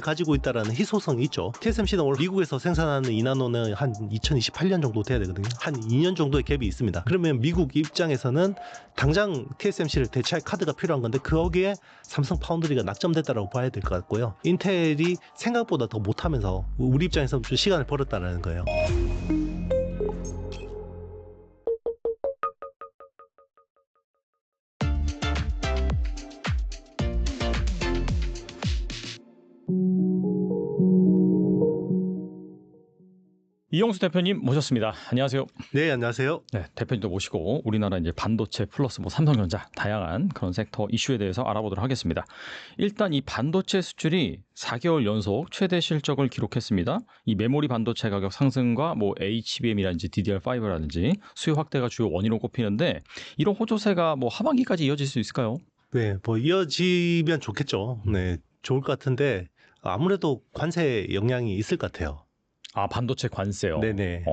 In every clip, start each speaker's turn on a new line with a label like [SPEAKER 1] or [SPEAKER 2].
[SPEAKER 1] 가지고 있다라는 희소성이 있죠. TSMC는 원래 미국에서 생산하는 2나노는 한 2028년 정도 돼야 되거든요. 한 2년 정도의 갭이 있습니다. 그러면 미국 입장에서는 당장 TSMC를 대체할 카드가 필요한 건데 거기에 삼성 파운드리가 낙점됐다라고 봐야 될 것 같고요. 인텔이 생각보다 더 못하면서 우리 입장에서 좀 시간을 벌었다라는 거예요.
[SPEAKER 2] 이용수 대표님 모셨습니다. 안녕하세요.
[SPEAKER 1] 네, 안녕하세요.
[SPEAKER 2] 네, 대표님도 모시고 우리나라 이제 반도체 플러스 삼성전자 다양한 그런 섹터 이슈에 대해서 알아보도록 하겠습니다. 일단 이 반도체 수출이 4개월 연속 최대 실적을 기록했습니다. 이 메모리 반도체 가격 상승과 HBM이라든지 DDR5라든지 수요 확대가 주요 원인으로 꼽히는데 이런 호조세가 하반기까지 이어질 수 있을까요?
[SPEAKER 1] 네, 이어지면 좋겠죠. 네, 좋을 것 같은데 아무래도 관세 영향이 있을 것 같아요.
[SPEAKER 2] 아, 반도체 관세요?
[SPEAKER 1] 네네.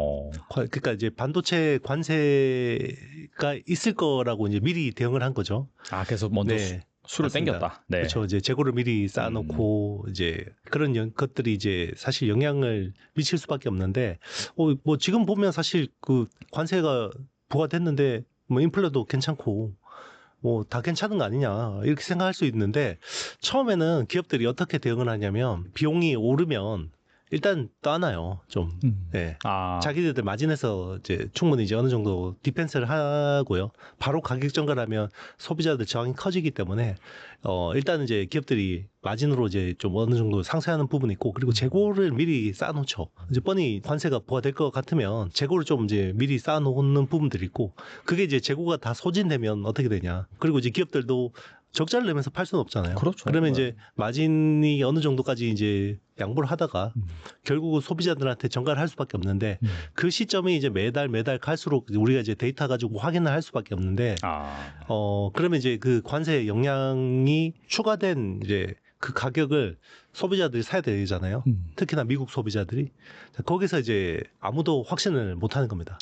[SPEAKER 1] 그러니까 이제 반도체 관세가 있을 거라고 이제 미리 대응을 한 거죠.
[SPEAKER 2] 아, 그래서 먼저 수를 땡겼다. 네.
[SPEAKER 1] 그렇죠. 이제 재고를 미리 쌓아놓고 이제 그런 것들이 이제 사실 영향을 미칠 수밖에 없는데, 지금 보면 사실 그 관세가 부과됐는데 인플레도 괜찮고. 다 괜찮은 거 아니냐 이렇게 생각할 수 있는데 처음에는 기업들이 어떻게 대응을 하냐면 비용이 오르면 일단 떠나요. 좀. 네. 자기들 마진에서 이제 충분히 이제 어느 정도 디펜스를 하고요. 바로 가격 전가하면 소비자들 저항이 커지기 때문에 일단 이제 기업들이 마진으로 이제 좀 어느 정도 상쇄하는 부분이 있고 그리고 재고를 미리 쌓아놓죠. 이제 뻔히 관세가 부과될 것 같으면 재고를 좀 이제 미리 쌓아놓는 부분들이 있고 그게 이제 재고가 다 소진되면 어떻게 되냐. 그리고 이제 기업들도 적자를 내면서 팔 수는 없잖아요.
[SPEAKER 2] 그렇죠.
[SPEAKER 1] 그러면 이제 마진이 어느 정도까지 이제 양보를 하다가 결국은 소비자들한테 전가를 할 수밖에 없는데 그 시점이 이제 매달 갈수록 우리가 이제 데이터 가지고 확인을 할 수밖에 없는데 그러면 이제 그 관세 영향이 추가된 이제 그 가격을 소비자들이 사야 되잖아요. 특히나 미국 소비자들이 거기서 이제 아무도 확신을 못 하는 겁니다.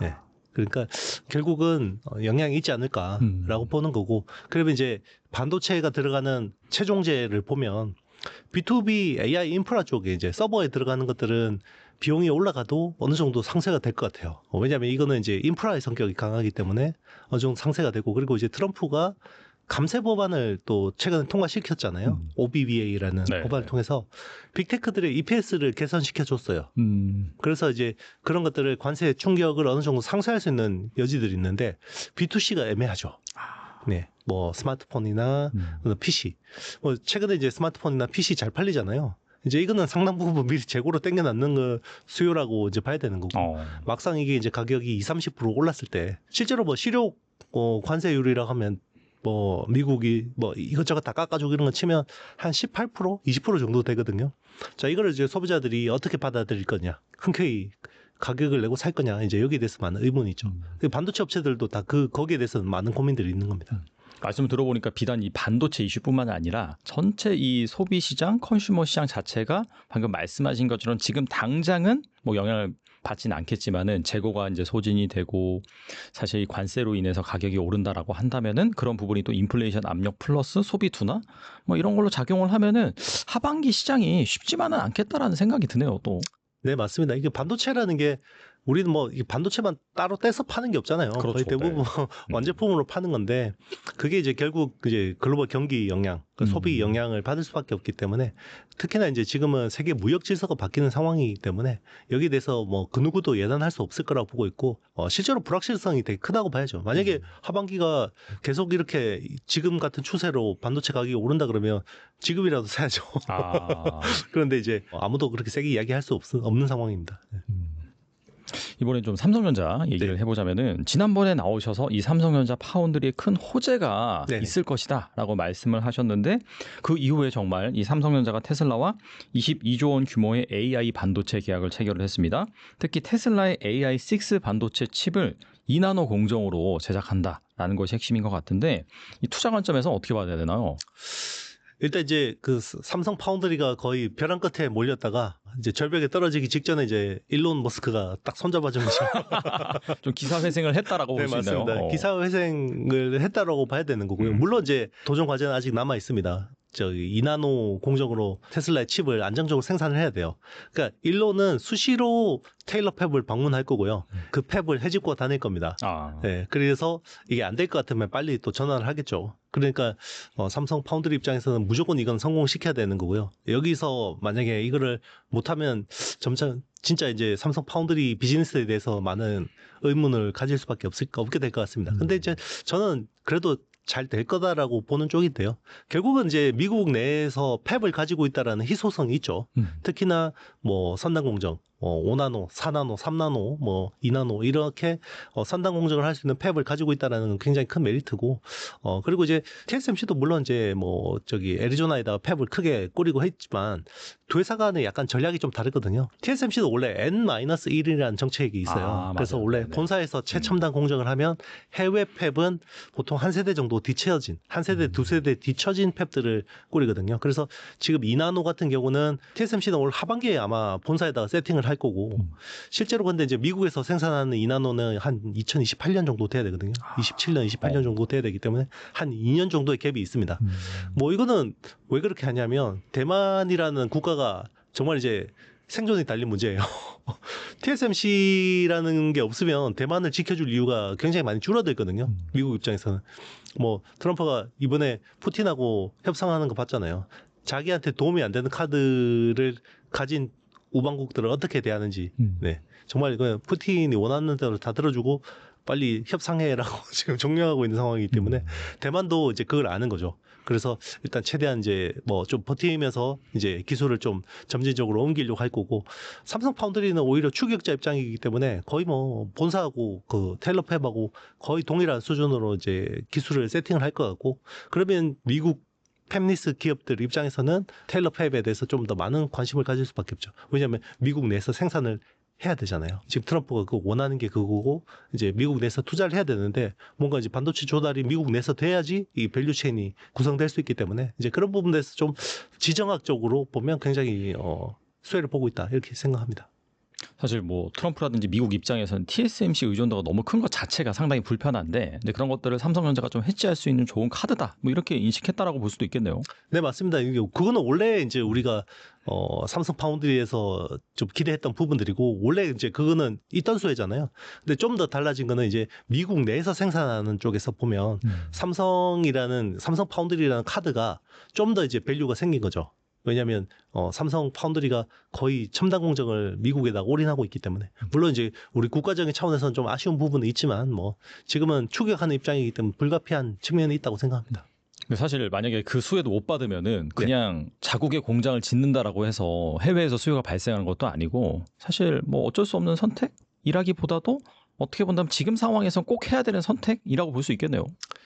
[SPEAKER 1] 네. 그러니까 결국은 영향이 있지 않을까라고 보는 거고 그러면 이제 반도체가 들어가는 최종재를 보면 B2B AI 인프라 쪽에 이제 서버에 들어가는 것들은 비용이 올라가도 어느 정도 상쇄가 될 것 같아요. 왜냐하면 이거는 이제 인프라의 성격이 강하기 때문에 어느 정도 상쇄가 되고 그리고 이제 트럼프가 감세 법안을 또 최근에 통과시켰잖아요. OBBA라는 법안을 통해서 빅테크들의 EPS를 개선시켜 줬어요. 그래서 이제 그런 것들을 관세 충격을 어느 정도 상쇄할 수 있는 여지들이 있는데 B2C가 애매하죠. 네. 스마트폰이나 PC. 최근에 이제 스마트폰이나 PC 잘 팔리잖아요. 이제 이거는 상당 부분 미리 재고로 땡겨놨는 거 수요라고 이제 봐야 되는 거고. 막상 이게 이제 가격이 20-30% 올랐을 때 실제로 실효 관세율이라고 하면 미국이 이것저것 다 깎아주고 이런 거 치면 한 18%, 20% 정도 되거든요. 자, 이거를 이제 소비자들이 어떻게 받아들일 거냐. 흔쾌히 가격을 내고 살 거냐. 이제 여기에 대해서 많은 의문이 있죠. 반도체 업체들도 다 거기에 대해서는 많은 고민들이 있는 겁니다.
[SPEAKER 2] 말씀을 들어보니까 비단 이 반도체 이슈뿐만 아니라 전체 이 소비 시장, 컨슈머 시장 자체가 방금 말씀하신 것처럼 지금 당장은 영향을 받지는 않겠지만은 재고가 이제 소진이 되고 사실 이 관세로 인해서 가격이 오른다라고 한다면은 그런 부분이 또 인플레이션 압력 플러스 소비 둔화 이런 걸로 작용을 하면은 하반기 시장이 쉽지만은 않겠다라는 생각이 드네요, 또.
[SPEAKER 1] 네, 맞습니다. 이게 반도체라는 게 우리는 이 반도체만 따로 떼서 파는 게 없잖아요.
[SPEAKER 2] 그렇죠.
[SPEAKER 1] 거의 대부분 완제품으로 파는 건데 그게 이제 결국 이제 글로벌 경기 영향, 소비 영향을 받을 수밖에 없기 때문에 특히나 이제 지금은 세계 무역 질서가 바뀌는 상황이기 때문에 여기에 대해서 그 누구도 예단할 수 없을 거라고 보고 있고 실제로 불확실성이 되게 크다고 봐야죠. 만약에 하반기가 계속 이렇게 지금 같은 추세로 반도체 가격이 오른다 그러면 지금이라도 사야죠. 그런데 이제 아무도 그렇게 세게 이야기할 수 없는 상황입니다.
[SPEAKER 2] 이번엔 좀 삼성전자 얘기를 해보자면은 지난번에 나오셔서 이 삼성전자 파운드리의 큰 호재가 있을 것이다라고 말씀을 하셨는데 그 이후에 정말 이 삼성전자가 테슬라와 22조 원 규모의 AI 반도체 계약을 체결을 했습니다. 특히 테슬라의 AI6 반도체 칩을 2나노 공정으로 제작한다라는 것이 핵심인 것 같은데 이 투자 관점에서 어떻게 봐야 되나요?
[SPEAKER 1] 일단 이제 그 삼성 파운드리가 거의 벼랑 끝에 몰렸다가 이제 절벽에 떨어지기 직전에 이제 일론 머스크가 딱 손잡아준 거죠.
[SPEAKER 2] 좀 기사회생을 했다라고 볼 수 있나요?
[SPEAKER 1] 맞습니다. 기사회생을 했다라고 봐야 되는 거고요. 물론 이제 도전 과제는 아직 남아 있습니다. 2나노 공정으로 테슬라의 칩을 안정적으로 생산을 해야 돼요. 그러니까 일로는 수시로 테일러 팹을 방문할 거고요. 그 팹을 해집고 다닐 겁니다. 네, 그래서 이게 안 될 것 같으면 빨리 또 전환을 하겠죠. 그러니까 삼성 파운드리 입장에서는 무조건 이건 성공시켜야 되는 거고요. 여기서 만약에 이거를 못하면 점차 진짜 이제 삼성 파운드리 비즈니스에 대해서 많은 의문을 가질 수밖에 없게 될 것 같습니다. 근데 이제 저는 그래도 잘 될 거다라고 보는 쪽인데요. 결국은 이제 미국 내에서 팹을 가지고 있다라는 희소성이 있죠. 특히나 뭐 선단 공정, 5나노, 4나노, 3나노, 뭐 2나노 이렇게 선단 공정을 할 수 있는 팹을 가지고 있다라는 건 굉장히 큰 메리트고, 그리고 이제 TSMC도 물론 이제 뭐 애리조나에다가 팹을 크게 꾸리고 했지만 두 회사 간의 약간 전략이 좀 다르거든요. TSMC도 원래 N-1이라는 정책이 있어요. 그래서
[SPEAKER 2] 맞아요.
[SPEAKER 1] 원래
[SPEAKER 2] 네네.
[SPEAKER 1] 본사에서 최첨단 공정을 하면 해외 팹은 보통 한 세대 정도 뒤처진, 한 세대, 두 세대 뒤처진 팹들을 꾸리거든요. 그래서 지금 2나노 같은 경우는 TSMC는 올 하반기에 아마 본사에다가 세팅을 할 거고, 실제로 근데 이제 미국에서 생산하는 2나노는 한 2028년 정도 돼야 되거든요. 27년, 28년 정도 돼야 되기 때문에 한 2년 정도의 갭이 있습니다. 뭐 이거는 왜 그렇게 하냐면 대만이라는 국가가 정말 이제 생존이 달린 문제예요. TSMC라는 게 없으면 대만을 지켜줄 이유가 굉장히 많이 줄어들거든요. 미국 입장에서는. 뭐 트럼프가 이번에 푸틴하고 협상하는 거 봤잖아요. 자기한테 도움이 안 되는 카드를 가진 우방국들을 어떻게 대하는지. 네, 정말 이거 푸틴이 원하는 대로 다 들어주고 빨리 협상해라고 지금 종료하고 있는 상황이기 때문에 대만도 이제 그걸 아는 거죠. 그래서 일단 최대한 이제 뭐 좀 버티면서 이제 기술을 좀 점진적으로 옮기려고 할 거고, 삼성 파운드리는 오히려 추격자 입장이기 때문에 거의 뭐 본사하고 그 테일러 팹하고 거의 동일한 수준으로 이제 기술을 세팅을 할 것 같고, 그러면 미국 팹리스 기업들 입장에서는 테일러 팹에 대해서 좀 더 많은 관심을 가질 수밖에 없죠. 왜냐하면 미국 내에서 생산을 해야 되잖아요. 지금 트럼프가 그 원하는 게 그거고 이제 미국 내에서 투자를 해야 되는데 뭔가 이제 반도체 조달이 미국 내에서 돼야지 이 밸류 체인이 구성될 수 있기 때문에 이제 그런 부분에서 좀 지정학적으로 보면 굉장히 수혜를 보고 있다 이렇게 생각합니다.
[SPEAKER 2] 사실 뭐 트럼프라든지 미국 입장에서는 TSMC 의존도가 너무 큰 것 자체가 상당히 불편한데, 근데 그런 것들을 삼성전자가 좀 해지할 수 있는 좋은 카드다, 뭐 이렇게 인식했다라고 볼 수도 있겠네요.
[SPEAKER 1] 네, 맞습니다. 그거는 원래 이제 우리가 삼성 파운드리에서 좀 기대했던 부분들이고, 원래 이제 그거는 있던 수혜잖아요. 근데 좀 더 달라진 거는 이제 미국 내에서 생산하는 쪽에서 보면 삼성 파운드리라는 카드가 좀 더 이제 밸류가 생긴 거죠. 왜냐하면 삼성 파운드리가 거의 첨단 공정을 미국에다 올인하고 있기 때문에, 물론 이제 우리 국가적인 차원에서는 좀 아쉬운 부분은 있지만 뭐 지금은 추격하는 입장이기 때문에 불가피한 측면이 있다고 생각합니다.
[SPEAKER 2] 사실 만약에 그 수혜도 못 받으면은 그냥 자국의 공장을 짓는다라고 해서 해외에서 수요가 발생하는 것도 아니고, 사실 뭐 어쩔 수 없는 선택이라기보다도 어떻게 본다면 지금 상황에선 꼭 해야 되는 선택이라고 볼 수 있겠네요.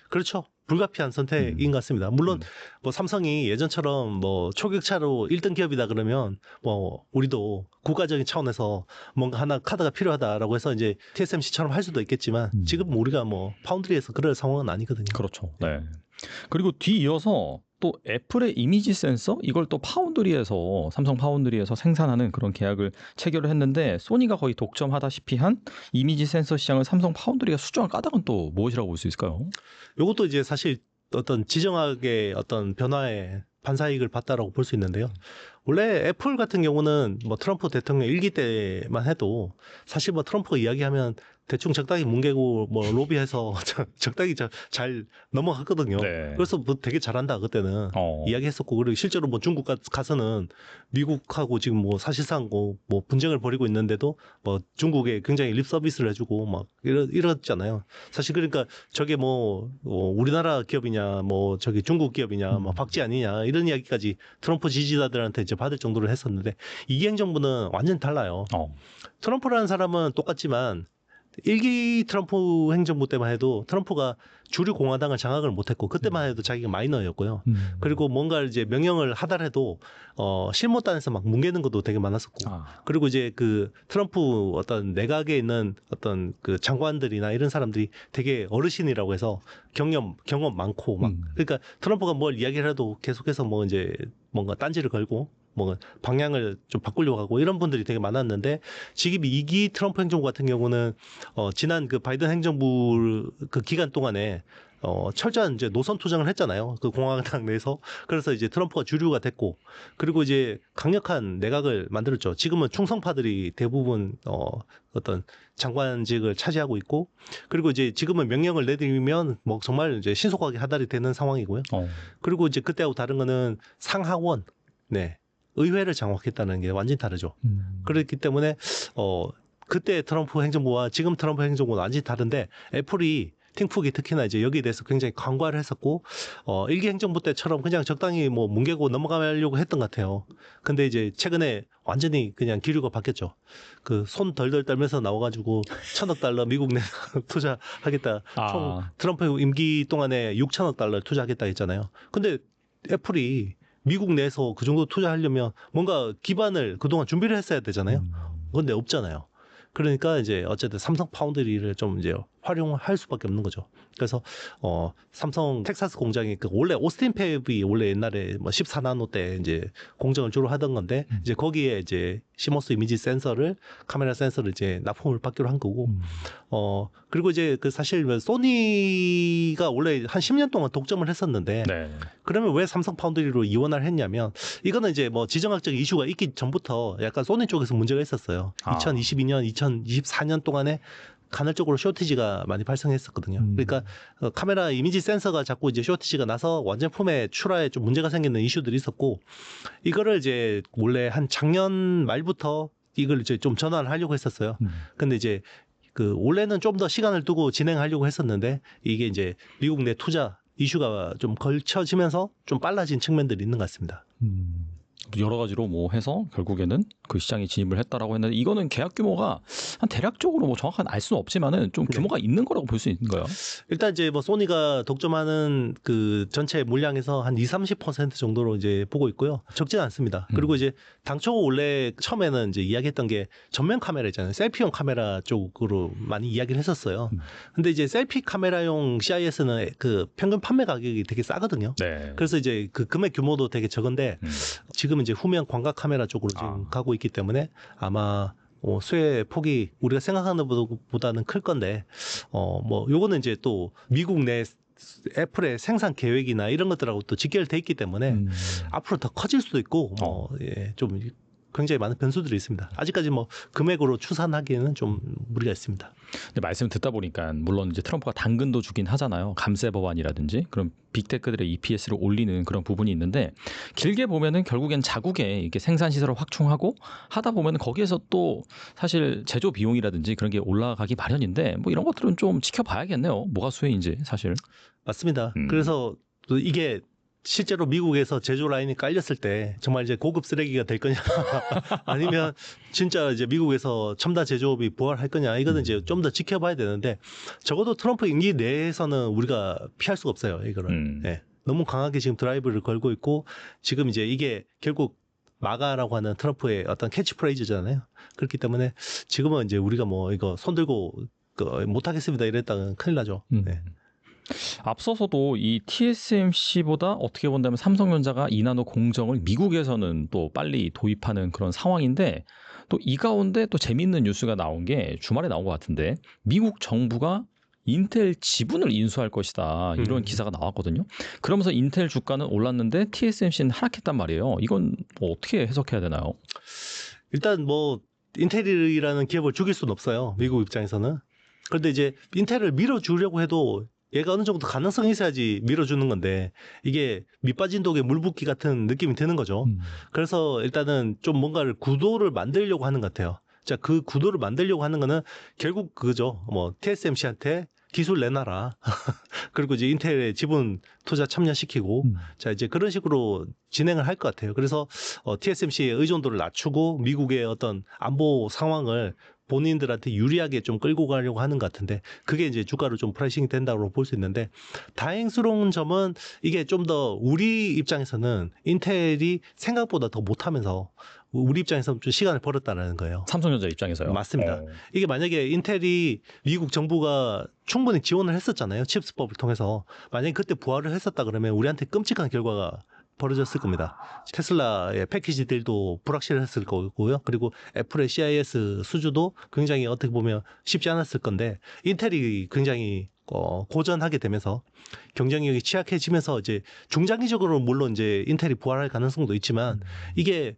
[SPEAKER 1] 그렇죠. 불가피한 선택인 것 같습니다. 물론 뭐 삼성이 예전처럼 뭐 초격차로 1등 기업이다 그러면 뭐 우리도 국가적인 차원에서 뭔가 하나 카드가 필요하다라고 해서 이제 TSMC처럼 할 수도 있겠지만 지금 우리가 뭐 파운드리에서 그럴 상황은 아니거든요.
[SPEAKER 2] 그렇죠. 네. 그리고 뒤이어서 또 애플의 이미지 센서, 이걸 또 파운드리에서, 삼성 파운드리에서 생산하는 그런 계약을 체결을 했는데, 소니가 거의 독점하다시피 한 이미지 센서 시장을 삼성 파운드리가 수주한 까닭은 또 무엇이라고 볼 수 있을까요?
[SPEAKER 1] 이것도 이제 사실 어떤 지정학의 어떤 변화에 반사이익을 봤다라고 볼 수 있는데요. 원래 애플 같은 경우는 뭐 트럼프 대통령 1기 때만 해도 사실 뭐 트럼프가 이야기하면 대충 적당히 뭉개고 뭐 로비해서 적당히 잘 넘어갔거든요.
[SPEAKER 2] 네.
[SPEAKER 1] 그래서 뭐 되게 잘한다 그때는 이야기했었고, 그리고 실제로 뭐 중국 가서는 미국하고 지금 뭐 사실상 뭐 분쟁을 벌이고 있는데도 뭐 중국에 굉장히 립 서비스를 해주고 막 이랬잖아요. 사실 그러니까 저게 뭐 우리나라 기업이냐 뭐 저기 중국 기업이냐 뭐 박쥐 아니냐 이런 이야기까지 트럼프 지지자들한테 이제 받을 정도로 했었는데, 이기 행정부는 완전 달라요. 트럼프라는 사람은 똑같지만 1기 트럼프 행정부 때만 해도 트럼프가 주류 공화당을 장악을 못했고, 그때만 해도 자기가 마이너였고요. 그리고 뭔가 이제 명령을 하더라도 실무단에서 막 뭉개는 것도 되게 많았었고, 그리고 이제 그 트럼프 어떤 내각에 있는 어떤 그 장관들이나 이런 사람들이 되게 어르신이라고 해서 경험 많고 막, 그러니까 트럼프가 뭘 이야기를 해도 계속해서 뭐 이제 뭔가 딴지를 걸고 뭐 방향을 좀 바꾸려고 하고 이런 분들이 되게 많았는데, 지금 2기 트럼프 행정부 같은 경우는 지난 그 바이든 행정부 그 기간 동안에 철저한 이제 노선 투쟁을 했잖아요. 그 공화당 내에서. 그래서 이제 트럼프가 주류가 됐고, 그리고 이제 강력한 내각을 만들었죠. 지금은 충성파들이 대부분 어떤 장관직을 차지하고 있고, 그리고 이제 지금은 명령을 내리면 뭐 정말 이제 신속하게 하달이 되는 상황이고요. 그리고 이제 그때하고 다른 거는 상하원, 네, 의회를 장악했다는 게 완전히 다르죠. 그렇기 때문에 그때 트럼프 행정부와 지금 트럼프 행정부는 완전히 다른데, 애플이 팀쿡이 특히나 이제 여기에 대해서 굉장히 강과를 했었고, 일기 행정부 때처럼 그냥 적당히 뭐 뭉개고 넘어가려고 했던 것 같아요. 근데 이제 최근에 완전히 그냥 기류가 바뀌었죠. 그 손 덜덜 떨면서 나와가지고 $1,000억 미국 내 투자하겠다. 총 트럼프 임기 동안에 $6,000억 투자하겠다 했잖아요. 근데 애플이 미국 내에서 그 정도 투자하려면 뭔가 기반을 그동안 준비를 했어야 되잖아요. 근데 없잖아요. 그러니까 이제 어쨌든 삼성 파운드리를 좀 이제 활용할 수밖에 없는 거죠. 그래서 삼성 텍사스 공장이 원래 오스틴 팹이 원래 옛날에 뭐 14나노 때 이제 공정을 주로 하던 건데, 이제 거기에 이제 시모스 이미지 센서를, 카메라 센서를 이제 납품을 받기로 한 거고, 그리고 이제 그 사실 소니가 원래 한 10년 동안 독점을 했었는데, 네. 그러면 왜 삼성 파운드리로 이원화를 했냐면, 이거는 이제 뭐 지정학적 이슈가 있기 전부터 약간 소니 쪽에서 문제가 있었어요. 2022년, 2024년 동안에 간헐적으로 쇼티지가 많이 발생했었거든요. 그러니까 카메라 이미지 센서가 자꾸 이제 쇼티지가 나서 완제품의 출하에 좀 문제가 생기는 이슈들이 있었고, 이거를 이제 원래 한 작년 말부터 이걸 이제 좀 전환을 하려고 했었어요. 근데 이제 그 원래는 좀 더 시간을 두고 진행하려고 했었는데, 이게 이제 미국 내 투자 이슈가 좀 걸쳐지면서 좀 빨라진 측면들이 있는 것 같습니다.
[SPEAKER 2] 여러 가지로 뭐 해서 결국에는 그 시장에 진입을 했다라고 했는데, 이거는 계약 규모가 한 대략적으로 뭐 정확한 알 수는 없지만은 좀 규모가 있는 거라고 볼 수 있는가요?
[SPEAKER 1] 일단 이제 뭐 소니가 독점하는 그 전체 물량에서 한 20-30% 정도로 이제 보고 있고요. 적지는 않습니다. 그리고 이제 당초 원래 처음에는 이제 이야기했던 게 전면 카메라 있잖아요. 셀피용 카메라 쪽으로 많이 이야기를 했었어요. 근데 이제 셀피 카메라용 CIS는 그 평균 판매 가격이 되게 싸거든요. 네. 그래서 이제 그 금액 규모도 되게 적은데, 지금 이제 후면 광각 카메라 쪽으로 지금 가고 있기 때문에 아마 수혜 폭이 우리가 생각하는 것보다는 클 건데, 뭐 요거는 이제 또 미국 내 애플의 생산 계획이나 이런 것들하고 또 직결돼 있기 때문에 앞으로 더 커질 수도 있고, 좀 굉장히 많은 변수들이 있습니다. 아직까지 뭐 금액으로 추산하기에는 좀 무리가 있습니다.
[SPEAKER 2] 근데 말씀 듣다 보니까 물론 이제 트럼프가 당근도 주긴 하잖아요. 감세 법안이라든지 그런 빅테크들의 EPS를 올리는 그런 부분이 있는데, 길게 보면은 결국엔 자국에 이렇게 생산 시설을 확충하고 하다 보면 거기에서 또 사실 제조 비용이라든지 그런 게 올라가기 마련인데, 뭐 이런 것들은 좀 지켜봐야겠네요. 뭐가 수혜인지 사실.
[SPEAKER 1] 맞습니다. 그래서 또 이게 실제로 미국에서 제조 라인이 깔렸을 때 정말 이제 고급 쓰레기가 될 거냐 아니면 진짜 이제 미국에서 첨단 제조업이 부활할 거냐, 이거는 이제 좀 더 지켜봐야 되는데, 적어도 트럼프 임기 내에서는 우리가 피할 수가 없어요, 이거를. 네. 너무 강하게 지금 드라이브를 걸고 있고, 지금 이제 이게 결국 마가라고 하는 트럼프의 어떤 캐치프레이즈잖아요. 그렇기 때문에 지금은 이제 우리가 뭐 이거 손들고 못하겠습니다 이랬다면 큰일 나죠. 네.
[SPEAKER 2] 앞서서도 이 TSMC보다 어떻게 본다면 삼성전자가 2나노 공정을 미국에서는 또 빨리 도입하는 그런 상황인데, 또 이 가운데 또 재미있는 뉴스가 나온 게 주말에 나온 것 같은데, 미국 정부가 인텔 지분을 인수할 것이다, 이런 기사가 나왔거든요. 그러면서 인텔 주가는 올랐는데 TSMC는 하락했단 말이에요. 이건 뭐 어떻게 해석해야 되나요?
[SPEAKER 1] 일단 뭐 인텔이라는 기업을 죽일 수는 없어요, 미국 입장에서는. 그런데 이제 인텔을 밀어주려고 해도 얘가 어느 정도 가능성이 있어야지 밀어주는 건데, 이게 밑빠진 독에 물 붓기 같은 느낌이 드는 거죠. 그래서 일단은 좀 뭔가를 구도를 만들려고 하는 것 같아요. 자, 그 구도를 만들려고 하는 거는 결국 그거죠. 뭐 TSMC한테 기술 내놔라. 그리고 이제 인텔의 지분 투자 참여시키고, 자, 이제 그런 식으로 진행을 할 것 같아요. 그래서 TSMC의 의존도를 낮추고 미국의 어떤 안보 상황을 본인들한테 유리하게 좀 끌고 가려고 하는 것 같은데, 그게 이제 주가로 좀 프라이싱이 된다고 볼 수 있는데, 다행스러운 점은 이게 좀 더 우리 입장에서는 인텔이 생각보다 더 못하면서 우리 입장에서는 좀 시간을 벌었다는 거예요.
[SPEAKER 2] 삼성전자 입장에서요?
[SPEAKER 1] 맞습니다. 이게 만약에 인텔이 미국 정부가 충분히 지원을 했었잖아요, 칩스법을 통해서. 만약에 그때 부활을 했었다 그러면 우리한테 끔찍한 결과가 벌어졌을 겁니다. 테슬라의 패키지들도 불확실했을 거고요. 그리고 애플의 CIS 수주도 굉장히 어떻게 보면 쉽지 않았을 건데, 인텔이 굉장히 고전하게 되면서 경쟁력이 취약해지면서 이제 중장기적으로 물론 이제 인텔이 부활할 가능성도 있지만 이게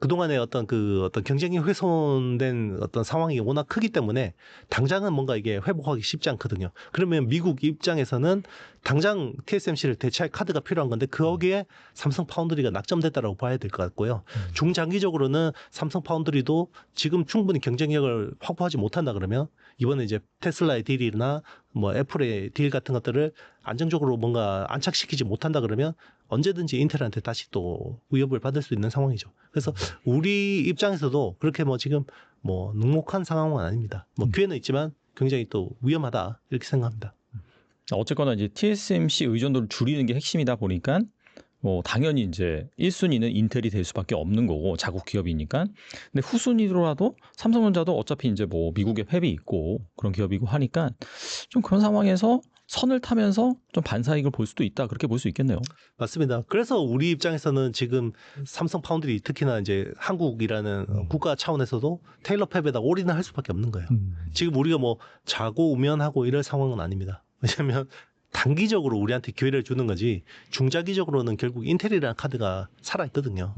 [SPEAKER 1] 그동안의 어떤 경쟁이 훼손된 어떤 상황이 워낙 크기 때문에 당장은 뭔가 이게 회복하기 쉽지 않거든요. 그러면 미국 입장에서는 당장 TSMC를 대체할 카드가 필요한 건데 거기에 삼성 파운드리가 낙점됐다라고 봐야 될 것 같고요. 중장기적으로는 삼성 파운드리도 지금 충분히 경쟁력을 확보하지 못한다 그러면 이번에 이제 테슬라의 딜이나 뭐 애플의 딜 같은 것들을 안정적으로 뭔가 안착시키지 못한다 그러면 언제든지 인텔한테 다시 또 위협을 받을 수 있는 상황이죠. 그래서 우리 입장에서도 그렇게 뭐 지금 뭐 눅눅한 상황은 아닙니다. 뭐 기회는 있지만 굉장히 또 위험하다 이렇게 생각합니다.
[SPEAKER 2] 어쨌거나 이제 TSMC 의존도를 줄이는 게 핵심이다 보니까 뭐 당연히 이제 1순위는 인텔이 될 수밖에 없는 거고 자국 기업이니까. 근데 후순위로라도 삼성전자도 어차피 이제 뭐 미국에 햅이 있고 그런 기업이고 하니까 좀 그런 상황에서 선을 타면서 좀 반사이익을 볼 수도 있다. 그렇게 볼 수 있겠네요.
[SPEAKER 1] 맞습니다. 그래서 우리 입장에서는 지금 삼성 파운드리 특히나 이제 한국이라는 국가 차원에서도 테일러 팹에다 올인을 할 수밖에 없는 거예요. 지금 우리가 뭐 자고 우면하고 이럴 상황은 아닙니다. 왜냐하면 단기적으로 우리한테 기회를 주는 거지 중장기적으로는 결국 인텔이라는 카드가 살아있거든요.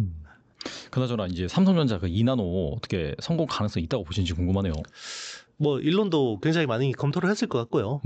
[SPEAKER 2] 그나저나 이제 삼성전자 그 2나노 어떻게 성공 가능성이 있다고 보시는지 궁금하네요.
[SPEAKER 1] 뭐 일론도 굉장히 많이 검토를 했을 것 같고요.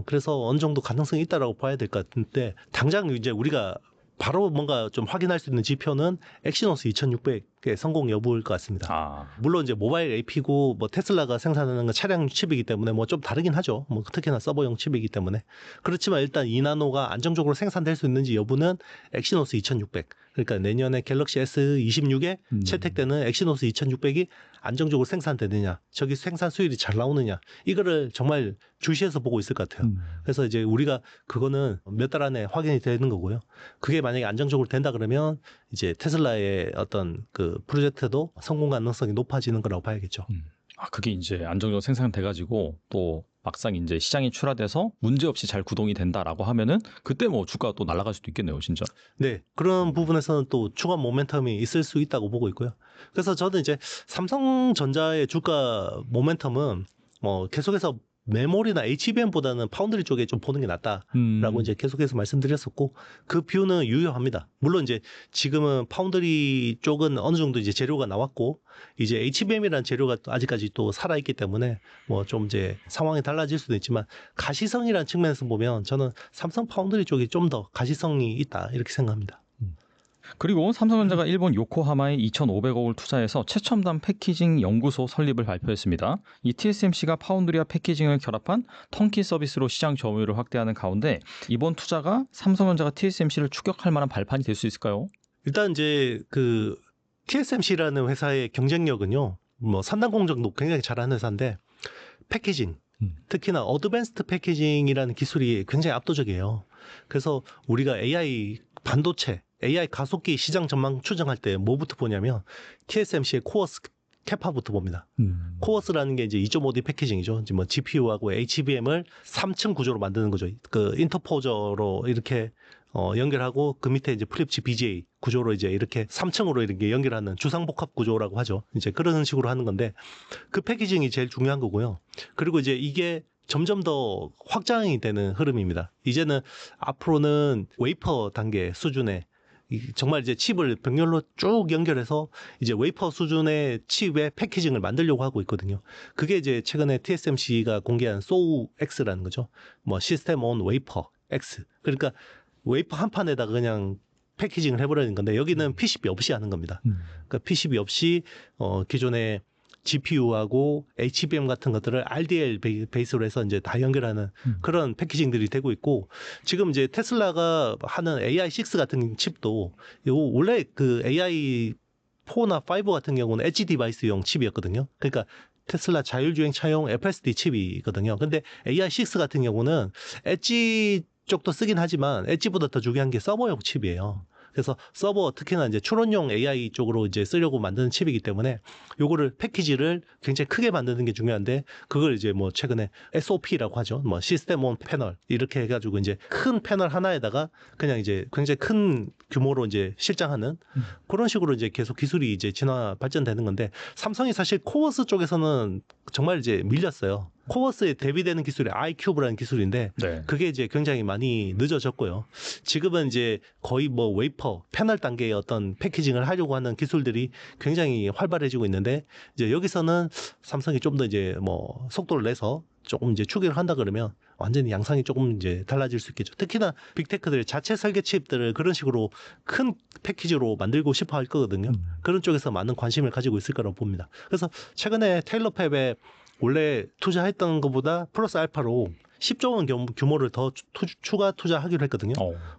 [SPEAKER 1] 그래서 어느 정도 가능성이 있다라고 봐야 될 것 같은데 당장 이제 우리가 바로 뭔가 좀 확인할 수 있는 지표는 엑시노스 2600의 성공 여부일 것 같습니다. 물론 이제 모바일 AP고 뭐 테슬라가 생산하는 건 차량 칩이기 때문에 뭐 좀 다르긴 하죠. 뭐 특히나 서버용 칩이기 때문에. 그렇지만 일단 2나노가 안정적으로 생산될 수 있는지 여부는 엑시노스 2600. 그러니까 내년에 갤럭시 S26에 채택되는 엑시노스 2600이 안정적으로 생산되느냐, 저기 생산 수율이 잘 나오느냐, 이거를 정말 주시해서 보고 있을 것 같아요. 그래서 이제 우리가 그거는 몇 달 안에 확인이 되는 거고요. 그게 만약에 안정적으로 된다 그러면 이제 테슬라의 어떤 그 프로젝트도 성공 가능성이 높아지는 거라고 봐야겠죠.
[SPEAKER 2] 그게 이제 안정적으로 생산돼가지고 또 막상 이제 시장이 출하돼서 문제없이 잘 구동이 된다라고 하면은 그때 뭐 주가가 또 날아갈 수도 있겠네요, 진짜.
[SPEAKER 1] 네, 그런 부분에서는 또 추가 모멘텀이 있을 수 있다고 보고 있고요. 그래서 저는 이제 삼성전자의 주가 모멘텀은 뭐 계속해서 메모리나 HBM보다는 파운드리 쪽에 좀 보는 게 낫다라고 이제 계속해서 말씀드렸었고 그 뷰는 유효합니다. 물론 이제 지금은 파운드리 쪽은 어느 정도 이제 재료가 나왔고 이제 HBM이라는 재료가 아직까지 또 살아있기 때문에 뭐 좀 이제 상황이 달라질 수도 있지만 가시성이라는 측면에서 보면 저는 삼성 파운드리 쪽이 좀 더 가시성이 있다 이렇게 생각합니다.
[SPEAKER 2] 그리고 삼성전자가 일본 요코하마에 2,500억을 투자해서 최첨단 패키징 연구소 설립을 발표했습니다. 이 TSMC가 파운드리와 패키징을 결합한 턴키 서비스로 시장 점유율을 확대하는 가운데 이번 투자가 삼성전자가 TSMC를 추격할 만한 발판이 될 수 있을까요?
[SPEAKER 1] 일단 이제 그 TSMC라는 회사의 경쟁력은요. 뭐 산단 공정도 굉장히 잘하는 회사인데 패키징 특히나 어드밴스드 패키징이라는 기술이 굉장히 압도적이에요. 그래서 우리가 AI 반도체, AI 가속기 시장 전망 추정할 때 뭐부터 보냐면 TSMC의 코어스 캐파부터 봅니다. 코어스라는 게 이제 2.5D 패키징이죠. 이제 뭐 GPU하고 HBM을 3층 구조로 만드는 거죠. 그 인터포저로 이렇게 연결하고 그 밑에 이제 프립치 BGA 구조로 이제 이렇게 3층으로 이렇게 연결하는 주상복합 구조라고 하죠. 이제 그런 식으로 하는 건데 그 패키징이 제일 중요한 거고요. 그리고 이제 이게 점점 더 확장이 되는 흐름입니다. 이제는 앞으로는 웨이퍼 단계 수준의 정말 이제 칩을 병렬로 쭉 연결해서 이제 웨이퍼 수준의 칩의 패키징을 만들려고 하고 있거든요. 그게 이제 최근에 TSMC가 공개한 SOUX라는 거죠. 뭐 시스템 온 웨이퍼 X. 그러니까 웨이퍼 한 판에다가 그냥 패키징을 해버리는 건데 여기는 PCB 없이 하는 겁니다. 그러니까 PCB 없이 기존의 GPU하고 HBM 같은 것들을 RDL 베이스로 해서 이제 다 연결하는 그런 패키징들이 되고 있고 지금 이제 테슬라가 하는 AI6 같은 칩도 원래 그 AI4나 5 같은 경우는 엣지 디바이스용 칩이었거든요. 그러니까 테슬라 자율주행 차용 FSD 칩이거든요. 근데 AI6 같은 경우는 엣지 쪽도 쓰긴 하지만 엣지보다 더 중요한 게 서버용 칩이에요. 그래서 서버 특히나 이제 추론용 AI 쪽으로 이제 쓰려고 만드는 칩이기 때문에 요거를 패키지를 굉장히 크게 만드는 게 중요한데 그걸 이제 뭐 최근에 SOP라고 하죠. 뭐 시스템 온 패널 이렇게 해가지고 이제 큰 패널 하나에다가 그냥 이제 굉장히 큰 규모로 이제 실장하는 그런 식으로 이제 계속 기술이 이제 진화 발전되는 건데 삼성이 사실 코어스 쪽에서는 정말 이제 밀렸어요. 코버스에 대비되는 기술이 iCube라는 기술인데
[SPEAKER 2] 네.
[SPEAKER 1] 그게 이제 굉장히 많이 늦어졌고요. 지금은 이제 거의 뭐 웨이퍼, 패널 단계의 어떤 패키징을 하려고 하는 기술들이 굉장히 활발해지고 있는데 이제 여기서는 삼성이 좀 더 이제 뭐 속도를 내서 조금 이제 추계를 한다 그러면 완전히 양상이 조금 이제 달라질 수 있겠죠. 특히나 빅테크들의 자체 설계 칩들을 그런 식으로 큰 패키지로 만들고 싶어 할 거거든요. 그런 쪽에서 많은 관심을 가지고 있을 거라고 봅니다. 그래서 최근에 테일러팹에 원래 투자했던 것보다 플러스 알파로 10조 원 규모를 더 추가 투자하기로 했거든요.